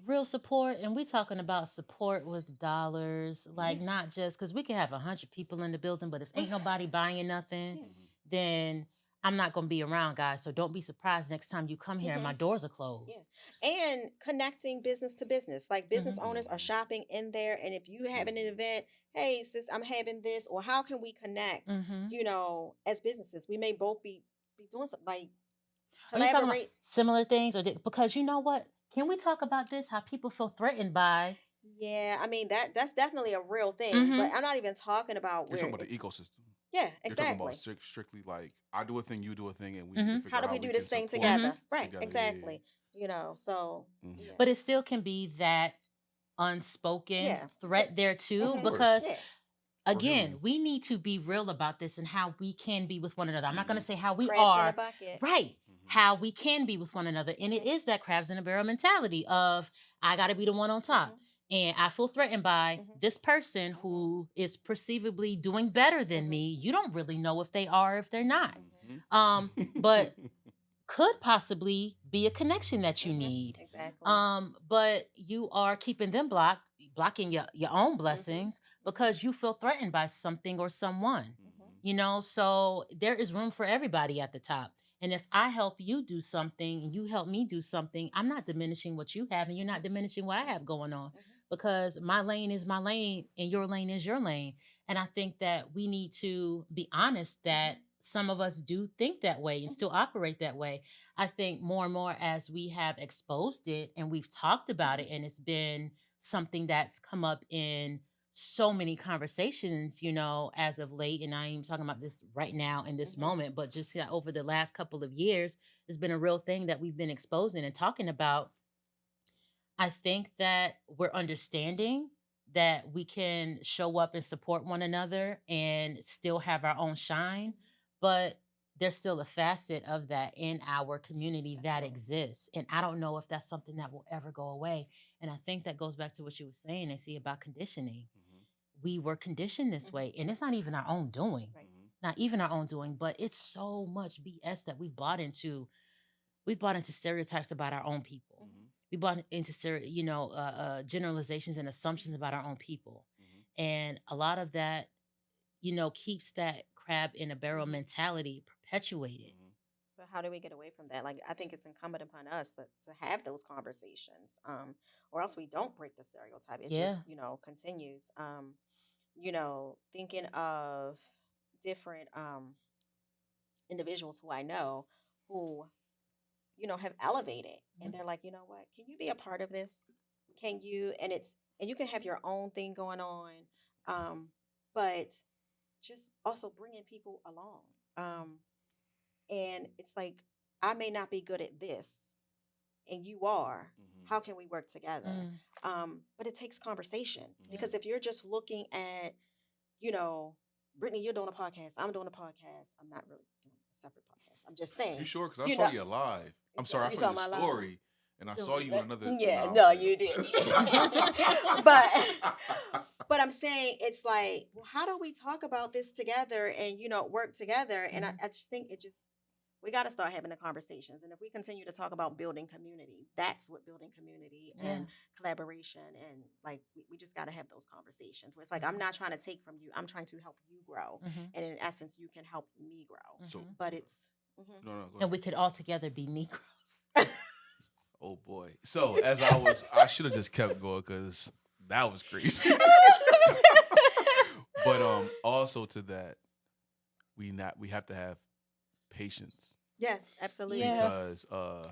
Real support, and we're talking about support with dollars, like not just because we can have 100 people in the building, but if ain't nobody buying nothing, then I'm not going to be around, guys. So don't be surprised next time you come here and my doors are closed. Yeah. And connecting business to business. Like business owners are shopping in there. And if you having an event, hey, sis, I'm having this, or how can we connect? As businesses, we may both be doing something like Are you talking about collaborate. similar things, because you know what? Can we talk about this? How people feel threatened by? Yeah, I mean that's definitely a real thing. But I'm not even talking about You're where talking about the ecosystem. Yeah, You're talking exactly. about strictly like I do a thing, you do a thing, and we need to figure How out do we do this can thing support together? Right, together. exactly. So yeah. But it still can be that unspoken threat there too, because again, we need to be real about this and how we can be with one another. I'm not going to say how we Crabs are, in a bucket. right? How we can be with one another, and it is that crabs in a barrel mentality of I got to be the one on top. And I feel threatened by this person who is perceivably doing better than me. You don't really know if they are, if they're not. But could possibly be a connection that you need. Exactly. But you are keeping them blocking your own blessings because you feel threatened by something or someone. So there is room for everybody at the top. And if I help you do something and you help me do something, I'm not diminishing what you have and you're not diminishing what I have going on, because my lane is my lane and your lane is your lane. And I think that we need to be honest that some of us do think that way and still operate that way. I think more and more as we have exposed it and we've talked about it, and it's been something that's come up in so many conversations, as of late. And I am talking about this right now in this moment, but just over the last couple of years, it's been a real thing that we've been exposing and talking about. I think that we're understanding that we can show up and support one another and still have our own shine, but there's still a facet of that in our community that exists. And I don't know if that's something that will ever go away. And I think that goes back to what you were saying, and see about conditioning. We were conditioned this way, and it's not even our own doing, not even our own doing, but it's so much BS that we've bought into. We've bought into stereotypes about our own people. We bought into generalizations and assumptions about our own people. And a lot of that, keeps that crab in a barrel mentality perpetuated. But how do we get away from that? Like, I think it's incumbent upon us to have those conversations, or else we don't break the stereotype. It just, continues. Thinking of different individuals who I know who, have elevated, and they're like, you know what? Can you be a part of this? Can you? And you can have your own thing going on, but just also bringing people along. And it's like, I may not be good at this, and you are. How can we work together? But it takes conversation, because if you're just looking at, Brittany, you're doing a podcast, I'm doing a podcast. I'm not really doing a separate podcast. I'm just saying. You sure? Because I You saw know, you live. I'm sorry, I you saw saw your my live. story, and I So saw you in another. yeah, I'm no, playing. you didn't. but but I'm saying it's like, well, how do we talk about this together and work together? And I just think we got to start having the conversations. And if we continue to talk about building community, that's what building community and collaboration and like we just got to have those conversations where it's like, I'm not trying to take from you, I'm trying to help you grow. And in essence, you can help me grow. So, But it's no, go ahead. And we could all together be Negroes. Oh boy. So I should have just kept going because that was crazy. But also to that, we have to have patience. Yes, absolutely. Yeah. Because I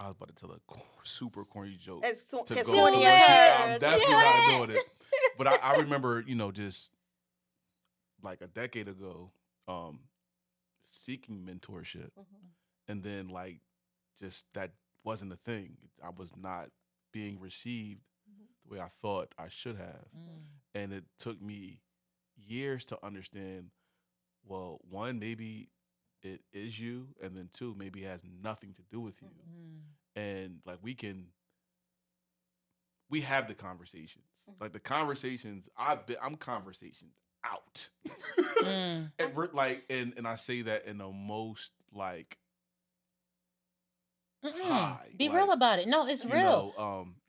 was about to tell a super corny joke. As to as go corny through as it. hers. I'm definitely not doing it. But I remember, just like a decade ago, seeking mentorship, and then like just that wasn't a thing. I was not being received the way I thought I should have, and it took me years to understand. Well, one, maybe it is you, and then two, maybe it has nothing to do with you. And like we have the conversations. Like the conversations I'm conversation out. And like and I say that in the most like high. Be like, real about it. No, it's real.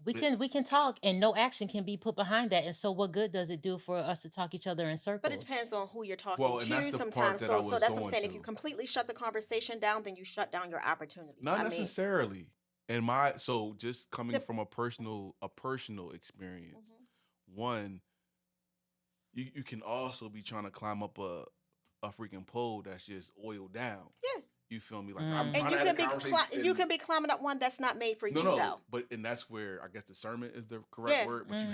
We it- can talk and no action can be put behind that. And so what good does it do for us to talk each other in circles? But it depends on who you're talking Well, and that's to the part sometimes. that So I was that's what I'm going saying. If to. you completely shut the conversation down, then you shut down your opportunities. Not necessarily. And so just coming from a personal experience, one, you can also be trying to climb up a freaking pole that's just oiled down. Yeah. You feel me? Like I'm And trying to have a conversation. you can be climbing up one that's not made for you No, though. but and that's where I guess discernment is the correct word. But you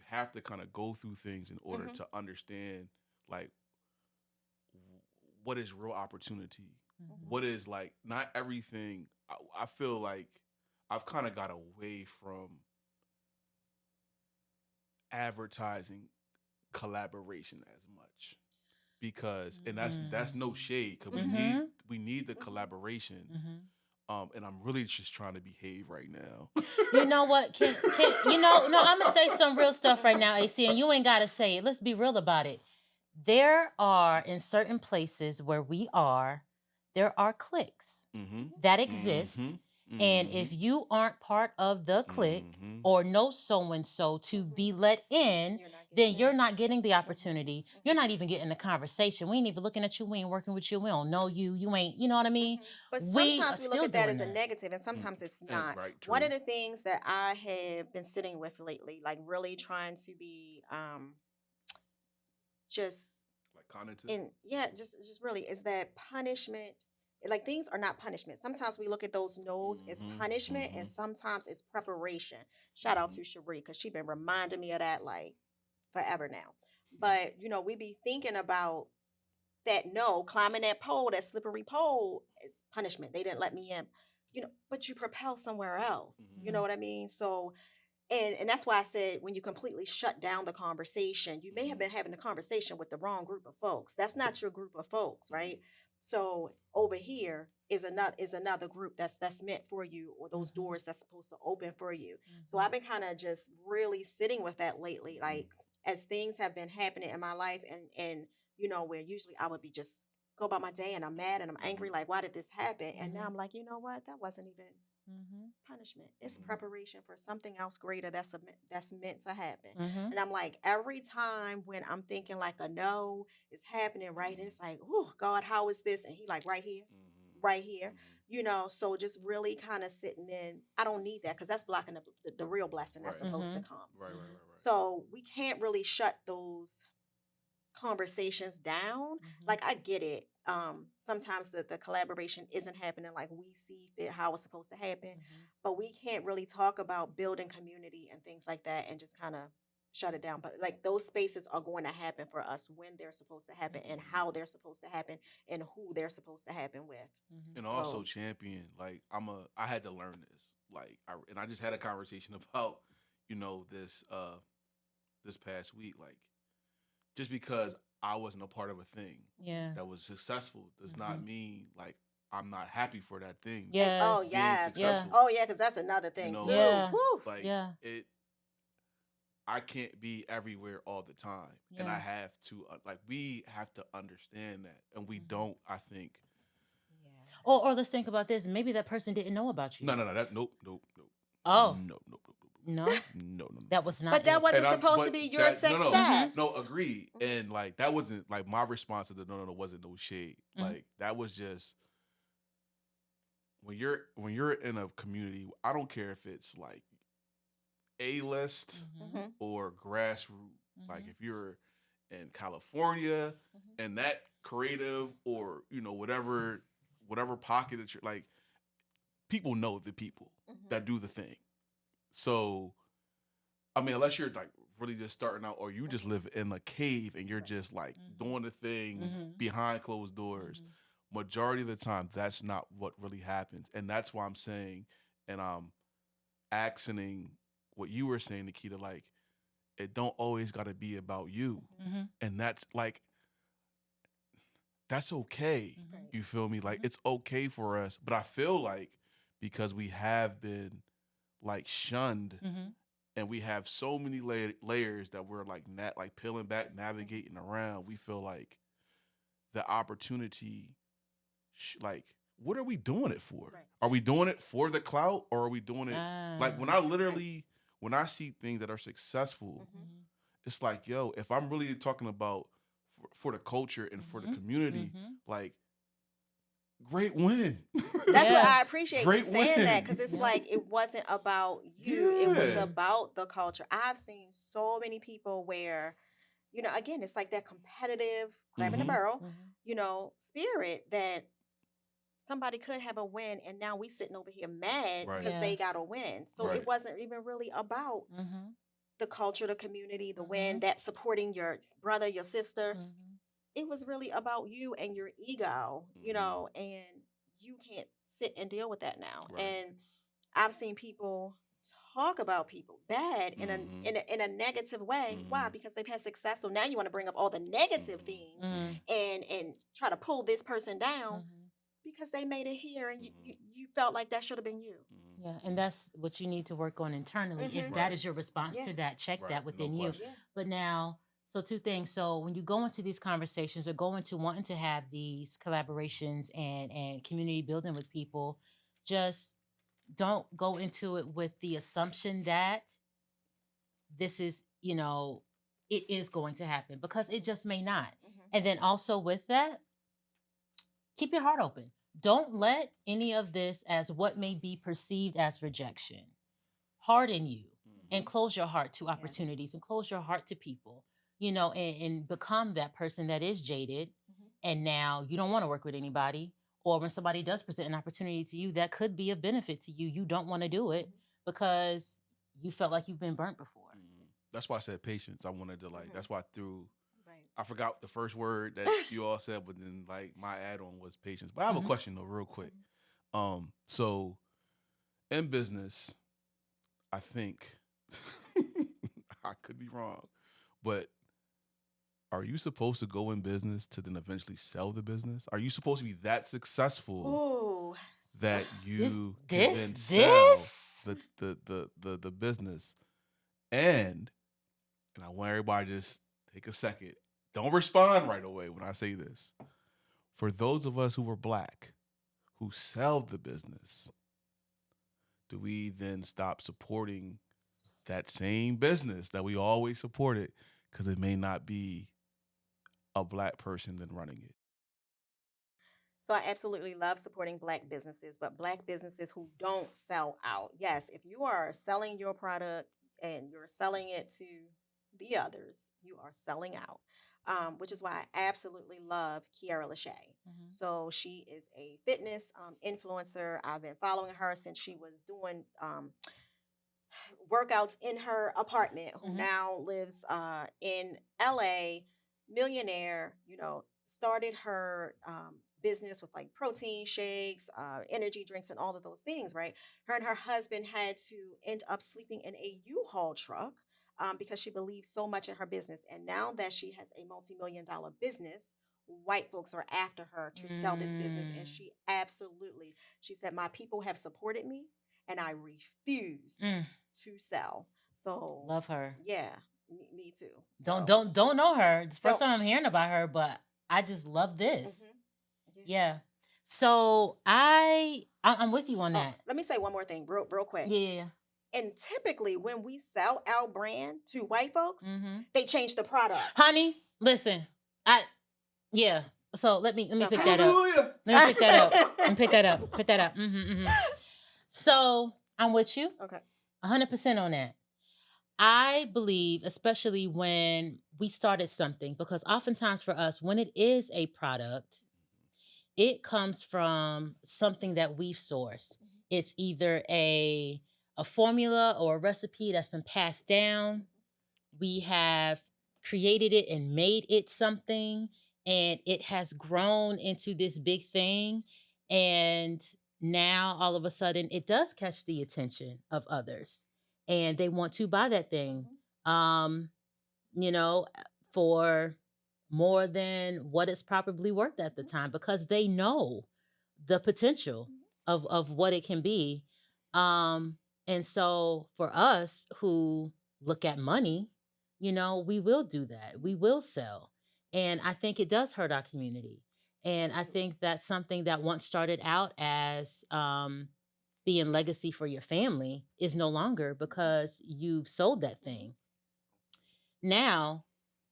have to kind of go through things in order to understand like what is real opportunity. What is like not everything. I feel like I've kind of got away from advertising collaboration as much because and that's no shade because we need the collaboration. And I'm really just trying to behave right now. You know what? Can no, I'm gonna say some real stuff right now, AC, and you ain't gotta say it. Let's be real about it. There are in certain places where there are cliques that exist. And if you aren't part of the clique or know so and so to be let in, then you're not getting the opportunity. You're not even getting the conversation. We ain't even looking at you. We ain't working with you. We don't know you. You ain't, you know what I mean? But We sometimes we look still at that doing as a that. negative, and sometimes it's not. Right, One true. of the things that I have been sitting with lately, like really trying to be just Like cognitive. just really is that punishment. Like things are not punishment. Sometimes we look at those no's as punishment, and sometimes it's preparation. Shout out to Cherie because she's been reminding me of that like forever now. But we be thinking about that no, climbing that pole, that slippery pole is punishment. They didn't let me in. But you propel somewhere else. You know what I mean? So and that's why I said when you completely shut down the conversation, you may have been having a conversation with the wrong group of folks. That's not your group of folks, right? So over here is another group that's meant for you, or those doors that's supposed to open for you. So I've been kind of just really sitting with that lately, like as things have been happening in my life, and where usually I would be just go about my day and I'm mad and I'm angry, like why did this happen? And now I'm like, you know what? That wasn't even punishment. It's preparation for something else greater that's meant to happen. And I'm like, every time when I'm thinking like a no is happening, right? And it's like, oh God, how is this? And he like right here, right here. So just really kind of sitting in. I don't need that because that's blocking the real blessing that's supposed to come. Right. So we can't really shut those conversations down. Like I get it. Sometimes the collaboration isn't happening like we see fit how it's supposed to happen, but we can't really talk about building community and things like that and just kind of shut it down. But like those spaces are going to happen for us when they're supposed to happen and how they're supposed to happen and who they're supposed to happen with. And also champion, like I had to learn this. Like I just had a conversation about, this past week. Like just because I wasn't a part of a thing Yeah. that was successful does not mean like I'm not happy for that thing And oh Yes. being yes, because Yeah. successful. oh yeah, because that's another You thing know, too. Yeah. Woo. like Yeah. it. I can't be everywhere all the time, and I Yeah. have to like we have to understand that, and we Mhm. don't. I think Yeah. Or let's think about this. Maybe that person didn't know about you. no. That nope. Oh, No, no, no, no, no. that was not But that it. wasn't And I'm supposed to but be your that no, Mhm. no, success. agreed. Mhm. And like that wasn't like my response to the no wasn't no shade. Mhm. Like that was just when you're in a community. I don't care if it's like A list Mhm. Mhm. or grassroots. Like Mhm. if you're in California Mhm. and that creative or whatever pocket that you're like, people know the people Mhm. that do the thing. So I mean, unless you're like really just starting out, or you just live in a cave and you're Right. just like Mhm. doing the thing Mhm. behind closed doors. Mhm. Majority of the time, that's not what really happens, and that's why I'm saying, and I'm accenting what you were saying, Nikita. Like, it don't always got to be about you, Mhm. Mhm. and that's okay. Mhm. Right. You feel me? Like, Mhm. it's okay for us, but I feel like because we have been like shunned Mhm. and we have so many layers that we're like like peeling back, navigating around. We feel like the opportunity, like, what are we doing it for? Right. Are we doing it for the clout, or are we doing it like when Ah. I literally when I see things that are successful, Mhm. Mhm. it's like, yo, if I'm really talking about for the culture and for the Mhm. community, Mhm. like, great win, That's what Yeah. I appreciate you great saying that, win, because it's Yeah. like it wasn't about you, it was yeah. about the culture. I've seen so many people where, again, it's like that competitive crab in a Mm-hmm. barrel, Mhm. spirit that somebody could have a win and now we sitting over here mad Right, because Yeah. they got a win. So it right. wasn't even really about Mhm. the culture, the community, the win, Mhm. that supporting your brother, your sister. Mhm. It was really about you and your ego, Mm-hmm. and you can't sit and deal with that now. Right. And I've seen people talk about people bad in a Mm-hmm. in a, in a negative way. Mm-hmm. Why? Because they've had success. So now you want to bring up all the negative Mm-hmm. things Mhm. and try to pull this person down Mhm. because they made it here and you Mm-hmm. you, you felt like that should have been you. Mm-hmm. Yeah, and that's what you need to work on internally. If Hmm. that Right, is your response Yeah. to that, check right. that No within you. Yeah. question. But now, so two things. So when you go into these conversations or go into wanting to have these collaborations and community building with people, just don't go into it with the assumption that this is, it is going to happen because it just may not. Hmm. And then also with that, keep your heart open. Don't let any of this as what may be perceived as rejection harden you and Mm-hmm. close your heart to Yes. opportunities and close your heart to people, and become that person that is jaded. Hmm. And now you don't want to work with anybody. Or when somebody does present an opportunity to you that could be of benefit to you, you don't want to do it Hmm. because you felt like you've been burnt before. Mm-hmm. That's why I said patience. I wanted to like. Hmm. That's why I threw. Right. I forgot the first word that you all said, but then like my add-on was patience. But I have a Mhm. question though, real quick. So in business, I think I could be wrong, but are you supposed to go in business to then eventually sell the business? Are you supposed to be that successful Ooh. that This, you can this, then sell this. the business? And I want everybody to just take a second. Don't respond right away when I say this. For those of us who were black, who sell the business, do we then stop supporting that same business that we always supported because it may not be a black person then running it? So I absolutely love supporting Black businesses, but Black businesses who don't sell out. Yes, if you are selling your product and you're selling it to the others, you are selling out. Which is why I absolutely love Kiara Lachey. Mhm. So she is a fitness influencer. I've been following her since she was doing workouts in her apartment, who Mhm. now lives in LA, millionaire, started her business with like protein shakes, energy drinks, and all of those things, right? Her and her husband had to end up sleeping in a U-Haul truck because she believes so much in her business. And now that she has a multi-million-dollar business, white folks are after her to sell this business. And Mm. she absolutely, she said, my people have supported me and I refuse Mm. to sell. So Love her. yeah, me too. Don't So don't don't know her. It's the first don't. time I'm hearing about her, but I just love this. Hmm. Yeah. Yeah. So I'm with you on Oh, that. let me say one more thing, real quick. Yeah. And typically, when we sell our brand to white folks, Mm-hmm. they change the product. Honey, listen. Yeah. So let me pick Okay. that up. Hallelujah. Let me pick that up. Let me pick that up. Pick that up. So I'm with you Okay. 100% on that. I believe, especially when we started something, because oftentimes for us, when it is a product, it comes from something that we've sourced. It's either a formula or a recipe that's been passed down. We have created it and made it something, and it has grown into this big thing. And now all of a sudden it does catch the attention of others and they want to buy that thing. Um, you know, for more than what it's probably worth at the time because they know the potential of what it can be. Um, and so for us who look at money, we will do that. We will sell. And I think it does hurt our community. And I Absolutely. think that's something that once started out as being legacy for your family is no longer because you've sold that thing. Now,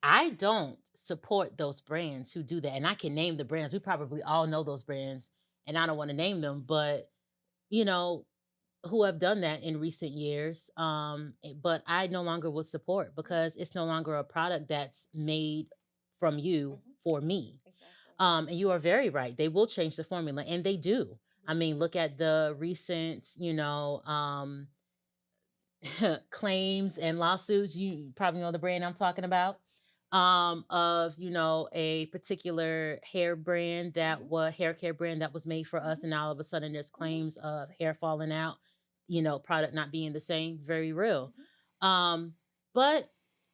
I don't support those brands who do that. And I can name the brands. We probably all know those brands, and I don't want to name them, but you know, who have done that in recent years. But I no longer would support because it's no longer a product that's made from you for me. Exactly. And you are very right. They will change the formula, and they do. I mean, look at the recent, claims and lawsuits. You probably know the brand I'm talking about. Of a particular hair care brand that was made for us, and now all of a sudden there's claims of hair falling out, product not being the same. Very real. But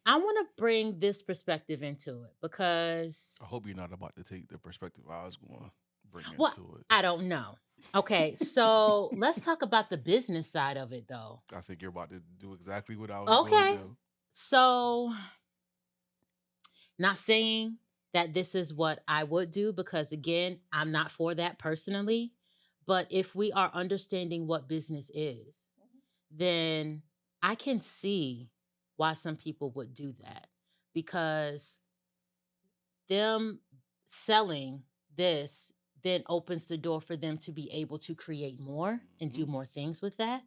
I want to bring this perspective into it because, I hope you're not about to take the perspective I was going to bring well, into it. I don't know. Okay, so let's talk about the business side of it though. I think you're about to do exactly what I was going Okay, to do. so not saying that this is what I would do because, again, I'm not for that personally. But if we are understanding what business is, then I can see why some people would do that because them selling this then opens the door for them to be able to create more and do more things with that.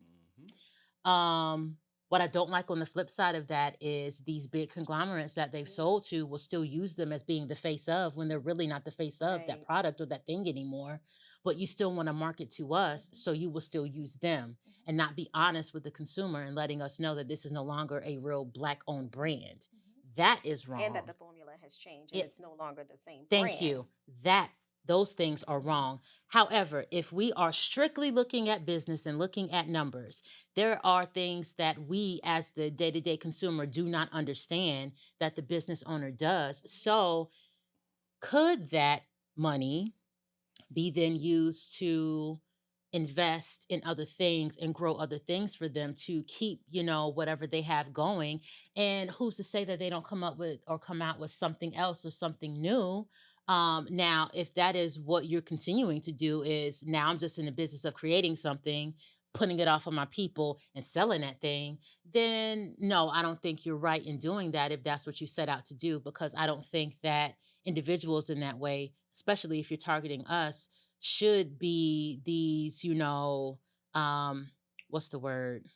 What I don't like on the flip side of that is these big conglomerates that they've sold to will still use them as being the face of when they're really not the face of that Right. product or that thing anymore. But you still want to market to us, so you will still use them and not be honest with the consumer and letting us know that this is no longer a real Black owned brand. That is wrong. And that the formula has changed and it's no longer the same Thank brand. you. Those things are wrong. However, if we are strictly looking at business and looking at numbers, there are things that we as the day-to-day consumer do not understand that the business owner does. So, could that money be then used to invest in other things and grow other things for them to keep, whatever they have going? And who's to say that they don't come up with or come out with something else or something new? Now, if that is what you're continuing to do, is now I'm just in the business of creating something, putting it off on my people and selling that thing, then no, I don't think you're right in doing that if that's what you set out to do, because I don't think that individuals in that way, especially if you're targeting us, should be these, what's the word?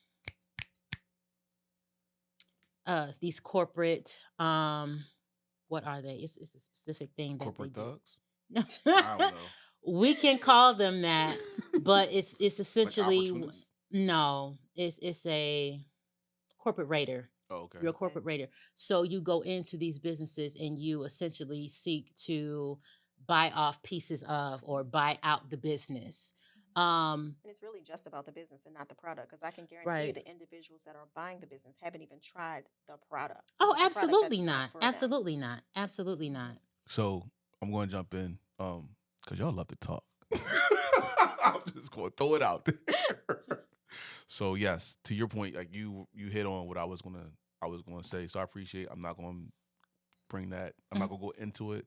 These corporate, what are they? It's a specific thing that Corporate they thugs? do. I don't know. We can call them that, but it's Like essentially opportunists? no, it's a corporate raider. Oh, okay. You're a corporate raider. So you go into these businesses and you essentially seek to buy off pieces of or buy out the business. And it's really just about the business and not the product, because I can guarantee you Right. the individuals that are buying the business haven't even tried the product. It's Oh, just a product absolutely that's not not. for them. Absolutely not. Absolutely not. So I'm going to jump in, because y'all love to talk. I'm just going to throw it out there. So yes, to your point, like you hit on what I was gonna say. So I appreciate. I'm not going to bring that. I'm not going to go into it.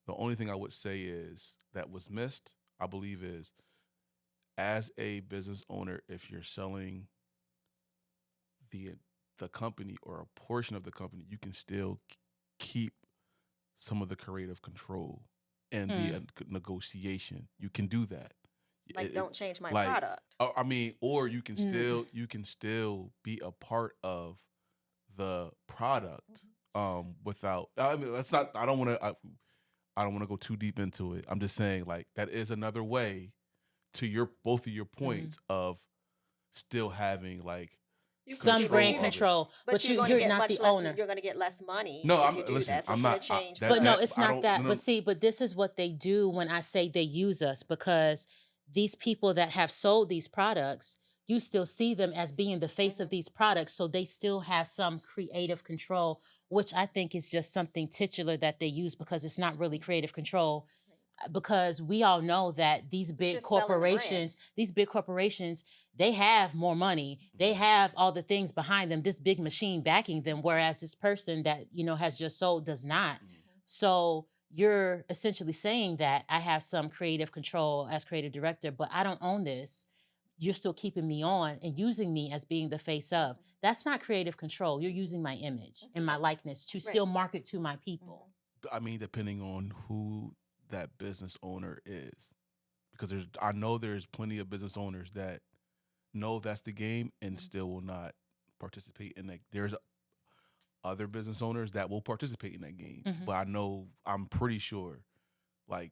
The only thing I would say is that was missed, I believe, is as a business owner, if you're selling the company or a portion of the company, you can still keep some of the creative control and the negotiation. You can do that. Like, don't change my like, product. I mean, or you can still be a part of the product without. I mean, that's not. I don't want to. I don't want to go too deep into it. I'm just saying, like, that is another way to both of your points of still having like some brand control, but you're get not much the less, owner. you're going to get less money No, if you do listen. that. So I'm it's going not. to change. But no, it's not that. No. But see, but this is what they do when I say they use us, because these people that have sold these products, you still see them as being the face of these products. So they still have some creative control, which I think is just something titular that they use, because it's not really creative control. Because we all know that these big corporations, they have more money. They have all the things behind them, this big machine backing them, whereas this person that, has just sold does not. So you're essentially saying that I have some creative control as creative director, but I don't own this. You're still keeping me on and using me as being the face of. That's not creative control. You're using my image and my likeness to still market to my people. I mean, depending on who that business owner is, because I know there's plenty of business owners that know that's the game and still will not participate in that. There's other business owners that will participate in that game, but I'm pretty sure, like,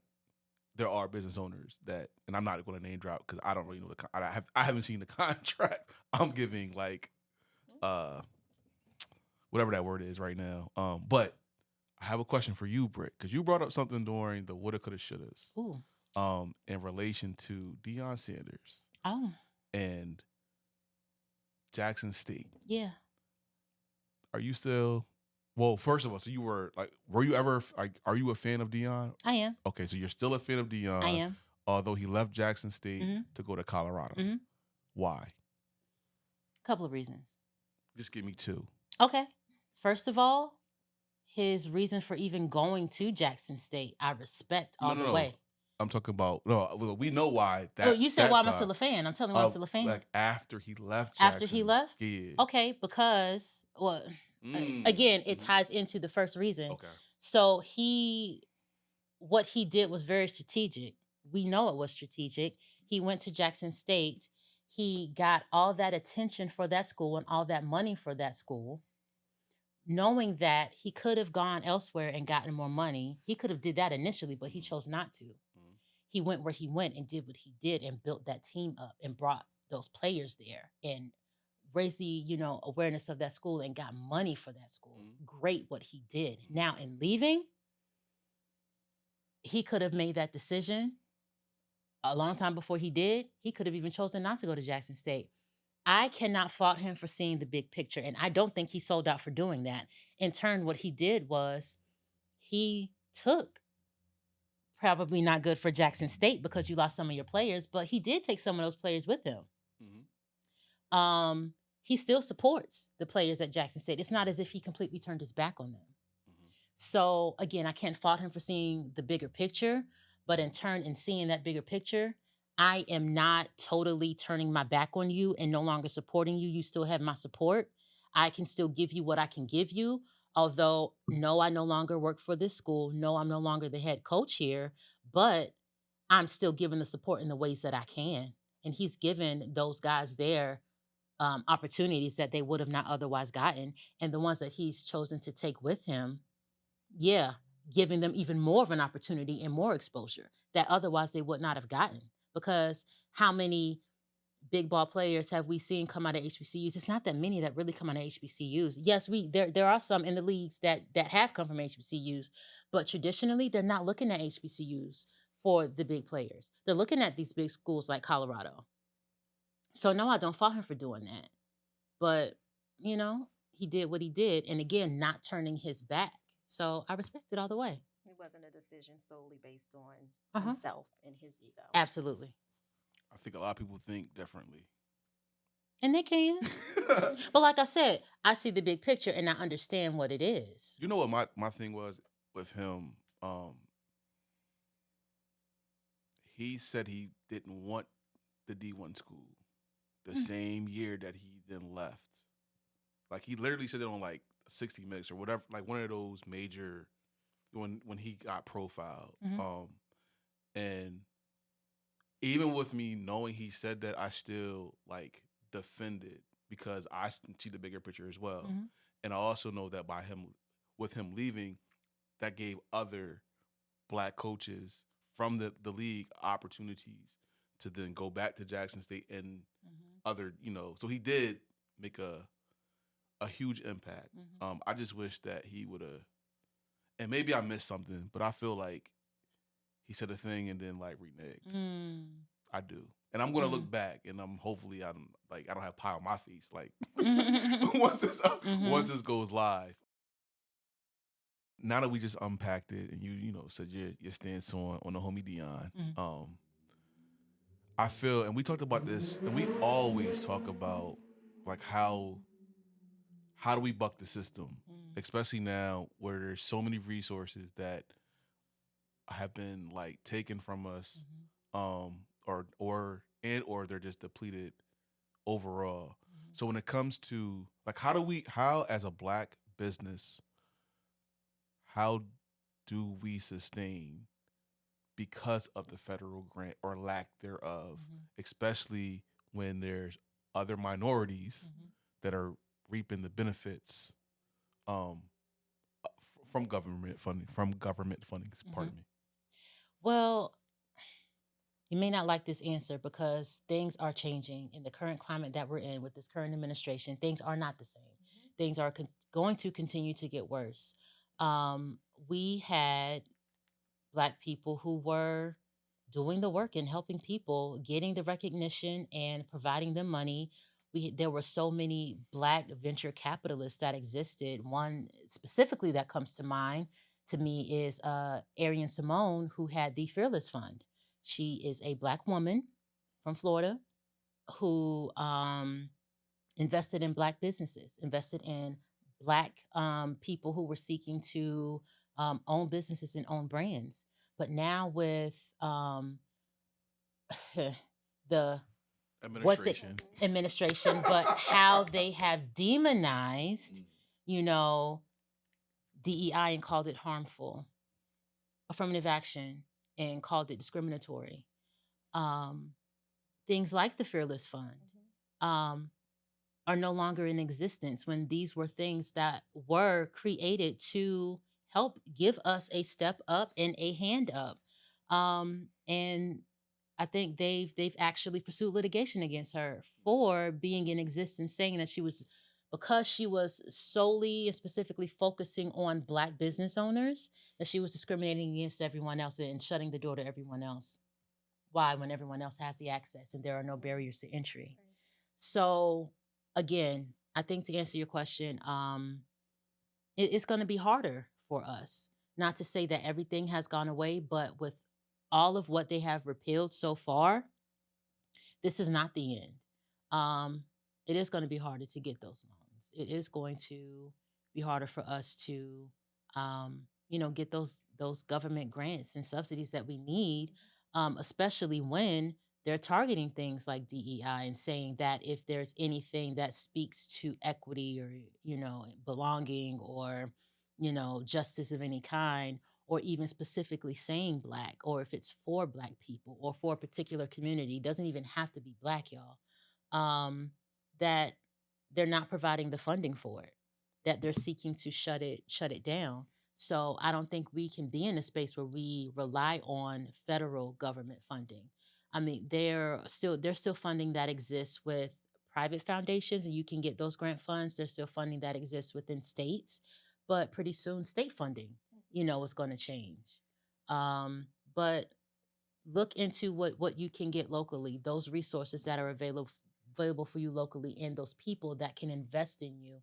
there are business owners that, and I'm not going to name drop because I don't really know I haven't seen the contract. I'm giving like, whatever that word is right now. But I have a question for you, Britt, because you brought up something during the woulda, coulda, shouldas. Ooh. In relation to Deion Sanders. Oh. And Jackson State. Yeah. Are you still? Well, first of all, so were you ever like? Are you a fan of Deion? I am. Okay, so you're still a fan of Deion. I am. Although he left Jackson State to go to Colorado. Why? Couple of reasons. Just give me two. Okay. First of all, his reason for even going to Jackson State, I respect all the way. I'm talking about we know why. You said why am I still a fan? I'm telling you why I'm still a fan. Like after he left. Jackson, after he left. Yeah. Okay, because again, it ties into the first reason. Okay. So what he did was very strategic. We know it was strategic. He went to Jackson State. He got all that attention for that school and all that money for that school, knowing that he could have gone elsewhere and gotten more money. He could have did that initially, but he chose not to. He went where he went and did what he did and built that team up and brought those players there and raised the, awareness of that school and got money for that school. Great what he did. Now in leaving, he could have made that decision a long time before he did. He could have even chosen not to go to Jackson State. I cannot fault him for seeing the big picture, and I don't think he sold out for doing that. In turn, what he did was he took, probably not good for Jackson State because you lost some of your players, but he did take some of those players with him. He still supports the players at Jackson State. It's not as if he completely turned his back on them. So again, I can't fault him for seeing the bigger picture, but in turn, in seeing that bigger picture, I am not totally turning my back on you and no longer supporting you. You still have my support. I can still give you what I can give you. Although, no, I no longer work for this school. No, I'm no longer the head coach here, but I'm still giving the support in the ways that I can. And he's given those guys there opportunities that they would have not otherwise gotten. And the ones that he's chosen to take with him, giving them even more of an opportunity and more exposure that otherwise they would not have gotten. Because how many big ball players have we seen come out of HBCUs? It's not that many that really come out of HBCUs. Yes, there are some in the leagues that have come from HBCUs, but traditionally they're not looking at HBCUs for the big players. They're looking at these big schools like Colorado. So no, I don't fault him for doing that. But, you know, he did what he did. And again, not turning his back. So I respect it all the way. It wasn't a decision solely based on Uh-huh. himself and his ego. Absolutely. I think a lot of people think differently. And they can. But like I said, I see the big picture and I understand what it is. You know what my thing was with him? He said he didn't want the D1 school the same year that he then left. Like he literally said it on like 60 Minutes or whatever, like one of those major when he got profiled. And even with me knowing he said that, I still like defended because I see the bigger picture as well. And I also know that with him leaving, that gave other black coaches from the league opportunities to then go back to Jackson State and other, so he did make a huge impact. I just wish that he would have, and maybe I missed something, but I feel like he said a thing and then like reneged. I do. And I'm gonna look back, and hopefully I don't have pie on my face like once this goes live. Now that we just unpacked it, and you said your stance on the homie Dion, I feel, and we talked about this, and we always talk about like how do we buck the system, especially now where there's so many resources that have been like taken from us, or they're just depleted overall. So when it comes to like how as a black business, how do we sustain because of the federal grant or lack thereof, especially when there's other minorities that are reaping the benefits from government funding, pardon me. Well, you may not like this answer because things are changing in the current climate that we're in with this current administration. Things are not the same. Things are going to continue to get worse. We had Black people who were doing the work and helping people, getting the recognition and providing them money. There were so many Black venture capitalists that existed. One specifically that comes to mind to me is Arian Simone, who had the Fearless Fund. She is a Black woman from Florida who invested in Black businesses, invested in Black people who were seeking to own businesses and own brands. But now with the administration, but how they have demonized, DEI and called it harmful, affirmative action and called it discriminatory. Things like the Fearless Fund are no longer in existence when these were things that were created to help give us a step up and a hand up. And I think they've actually pursued litigation against her for being in existence, saying that because she was solely and specifically focusing on Black business owners, that she was discriminating against everyone else and shutting the door to everyone else. Why? When everyone else has the access and there are no barriers to entry. So again, I think to answer your question, it's going to be harder for us. Not to say that everything has gone away, but with all of what they have repealed so far, this is not the end. It is going to be harder to get those loans. It is going to be harder for us to, get those government grants and subsidies that we need, especially when they're targeting things like DEI and saying that if there's anything that speaks to equity or, belonging or, justice of any kind, or even specifically saying Black, or if it's for Black people or for a particular community, doesn't even have to be Black, y'all, that they're not providing the funding for it, that they're seeking to shut it down. So I don't think we can be in a space where we rely on federal government funding. I mean, there's still funding that exists with private foundations, and you can get those grant funds. There's still funding that exists within states, but pretty soon state funding, is going to change. But look into what you can get locally, those resources that are available for you locally, and those people that can invest in you.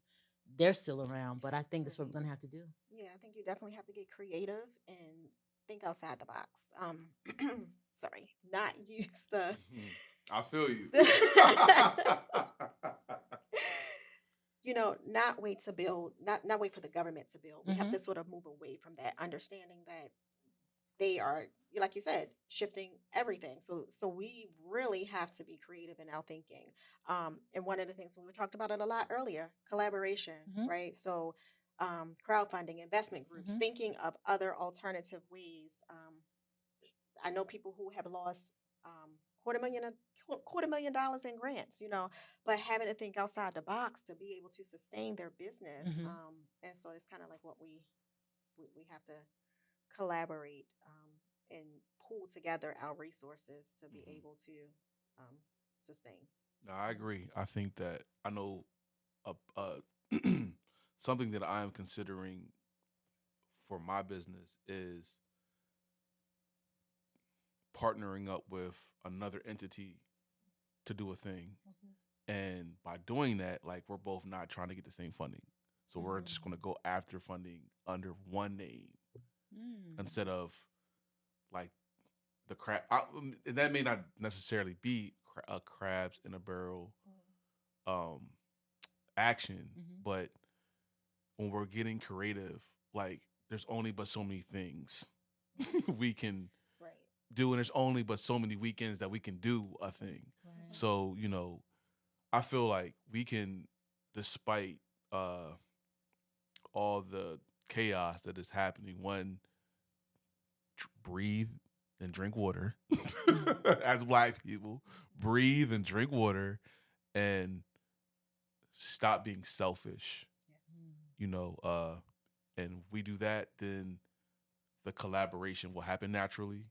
They're still around, but I think that's what Right. we're gonna have to do. Yeah, I think you definitely have to get creative and think outside the box. Sorry, not use the I feel you. not wait to build, not wait for the government to build. We have Mm-hmm. to sort of move away from that, understanding that they are, like you said, shifting everything. So we really have to be creative in our thinking. And one of the things we talked about it a lot earlier, collaboration, Mm-hmm. right? So crowdfunding, investment groups, Mm-hmm. thinking of other alternative ways. I know people who have lost quarter million $250,000 in grants, but having to think outside the box to be able to sustain their business. Mm-hmm. And so it's kind of like what we have to collaborate and pool together our resources to be Mhm. able to um, sustain. No, I agree. I think that I know something that I am considering for my business is partnering up with another entity to do a thing. And by doing that, like we're both not trying to get the same funding. So we're just going to go after funding under one name Mm. instead of like the crab. That may not necessarily be a crabs in a barrel um, action, Mm-hmm. but when we're getting creative, like there's only but so many things we can Right. do, and there's only but so many weekends that we can do a thing. Right. So I feel like we can, despite all the chaos that is happening, one, breathe and drink water. As Black people, breathe and drink water, and stop being selfish. Mm. And if we do that, then the collaboration will happen naturally.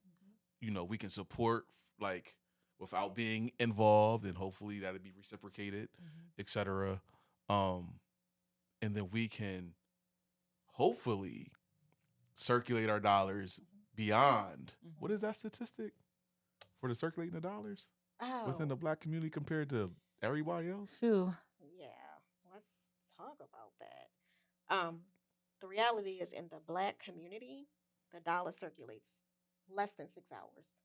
We can support like without being involved, and hopefully that'll be reciprocated, Mm-hmm. etc. And then we can hopefully circulate our dollars beyond. What is that statistic for the circulating the dollars within the Oh, Black community compared to everybody else? Phew. yeah. Let's talk about that. The reality is in the Black community, the dollar circulates less than 6 hours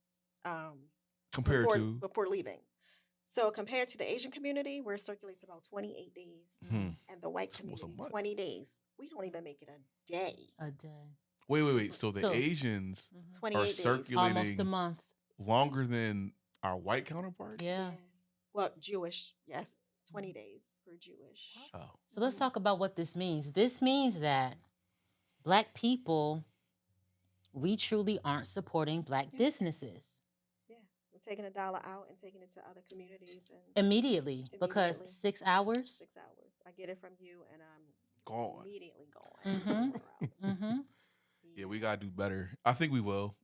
Compared before to before leaving. So compared to the Asian community, where it circulates about 28 days, and the white it's almost a community month. 20 days, we don't even make it a day. A day. Wait. So the So- Asians Mhm. are 28 days. Almost a circulating month. longer than our white counterparts? Yeah. Yes. Well, Jewish, yes. 20 days for Jewish. Oh. So let's talk about what this means. This means that Black people, we truly aren't supporting Black Yeah. businesses Yeah. We're taking a dollar out and taking it to other communities and immediately because Immediately. 6 hours. 6 hours. I get it from you and I'm Gone. immediately gone Mhm. somewhere else. Mm-hmm. Yeah, we gotta do better. I think we will.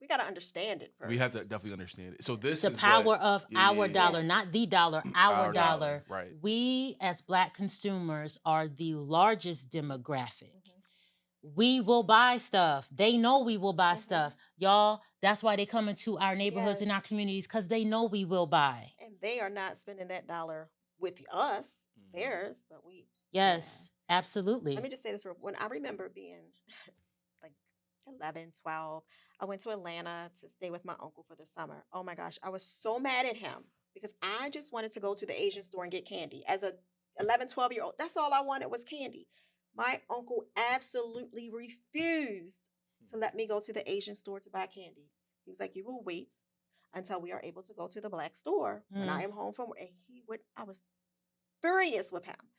We got to understand it first. We have to definitely understand it. So this The is power what, of yeah, our yeah, dollar, yeah. not the dollar, our Our dollar. right? We, as Black consumers, are the largest demographic. Mhm. We will buy stuff. They know we will buy Mhm. stuff. Y'all, that's why they come into our neighborhoods and our Yes. communities, because they know we will buy. And they are not spending that dollar with us, theirs, but we. Yes, absolutely. Let me just say this when I remember being like 11, 12, I went to Atlanta to stay with my uncle for the summer. Oh my gosh, I was so mad at him because I just wanted to go to the Asian store and get candy. As a 11, 12-year-old, that's all I wanted was candy. My uncle absolutely refused to let me go to the Asian store to buy candy. He was like, "You will wait until we are able to go to the Black store when I am home from work." And I was furious with him.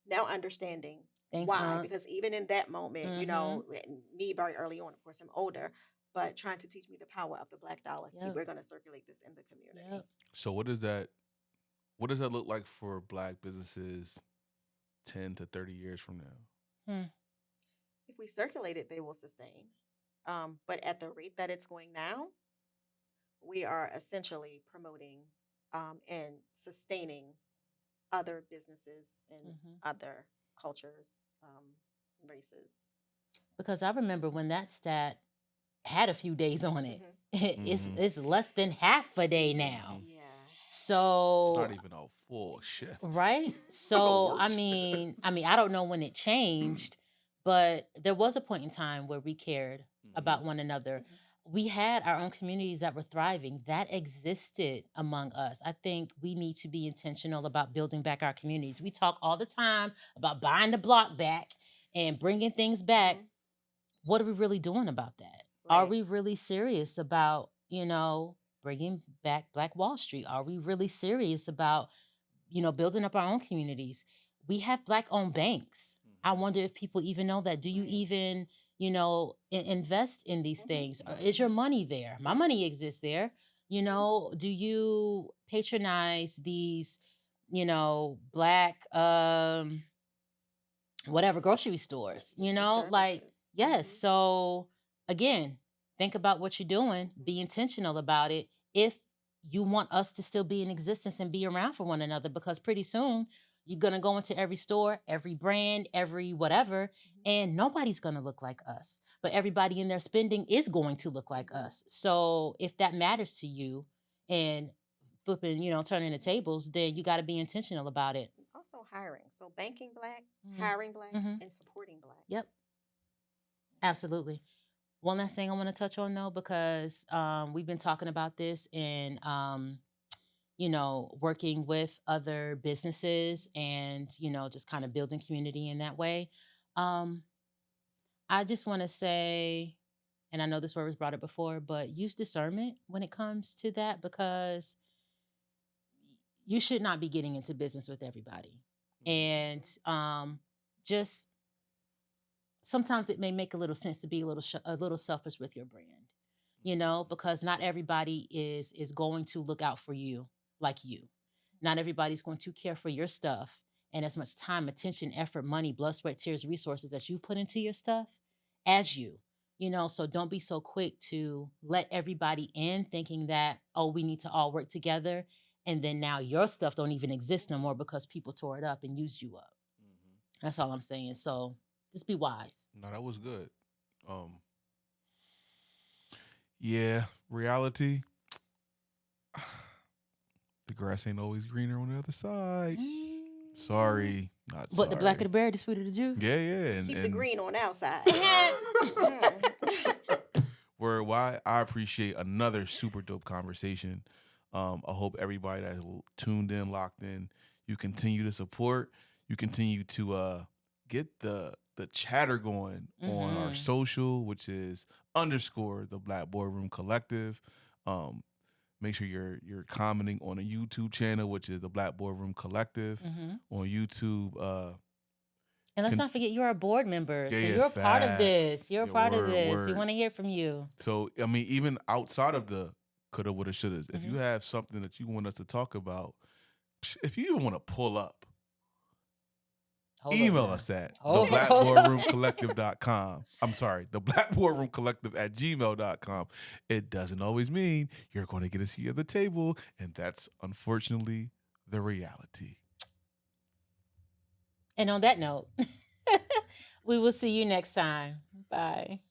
Now understanding Thanks, why, Aunt. because even in that moment, Mhm. me very early on, of course, I'm older, but trying to teach me the power of the Black dollar. Yep. We're going to circulate this in the community. Yep. So what does that look like for Black businesses 10 to 30 years from now? If we circulate it, they will sustain. But at the rate that it's going now, we are essentially promoting and sustaining other businesses and other cultures, races. Because I remember when that stat had a few days on it. It's Mhm. it's less than half a day now. Yeah. It's So not even a full shift. right? A So work shift. I don't know when it changed, but there was a point in time where we cared about one another. Mhm. We had our own communities that were thriving. That existed among us. I think we need to be intentional about building back our communities. We talk all the time about buying the block back and bringing things back. Mhm. What are we really doing about that? Are Right. we really serious about, bringing back Black Wall Street? Are we really serious about, building up our own communities? We have Black owned banks. I Mhm. wonder if people even know that. Do you Right. even, invest in these Mhm. things? Or is your money there? My money exists there. Do you patronize these, Black, whatever grocery stores, The like, services. yes. So again, think about what you're doing, be intentional about it. If you want us to still be in existence and be around for one another, because pretty soon you're going to go into every store, every brand, every whatever, and nobody's going to look like us, but everybody in their spending is going to look like us. So if that matters to you, and flipping, turning the tables, then you got to be intentional about it. Also hiring. So banking Black, Mhm. hiring Black, Mhm. and supporting Black. Yep. Absolutely. One last thing I want to touch on though, because we've been talking about this and working with other businesses and just kind of building community in that way. Um, I just want to say, and I know this word was brought up before, but use discernment when it comes to that, because you should not be getting into business with everybody. And just sometimes it may make a little sense to be a little selfish with your brand, because not everybody is going to look out for you like you. Not everybody's going to care for your stuff and as much time, attention, effort, money, blood, sweat, tears, resources that you put into your stuff as you. So don't be so quick to let everybody in thinking that, oh, we need to all work together, and then now your stuff don't even exist no more because people tore it up and used you up. Mhm. That's all I'm saying. So just be wise. No, that was good. Um, yeah, reality. The grass ain't always greener on the other side. Sorry, not But the blacker sorry. the berry, the sweeter the juice. Yeah, yeah, Keep the green on the outside. where why I appreciate another super dope conversation. I hope everybody that's tuned in, locked in, you continue to support. You continue to get the chatter going on our Mhm. social, which is underscore the Black Boardroom Collective. Um, Make sure you're commenting on a YouTube channel, which is the Black Boardroom Collective Mhm. on YouTube. And let's not forget, you're a board member, Yeah, so yeah, you're a part of facts. this. You're a Yeah, part of word, this. We word. want to hear from you. So I mean, even outside of the coulda, woulda, shouldas, if you Mhm. have something that you want us to talk about, if you even want to pull up, Hold up email now. us at Hold up. theblackboardroomcollective.com. I'm sorry, theblackboardroomcollective at gmail.com. It doesn't always mean you're going to get a seat at the table, and that's unfortunately the reality. And on that note, we will see you next time. Bye.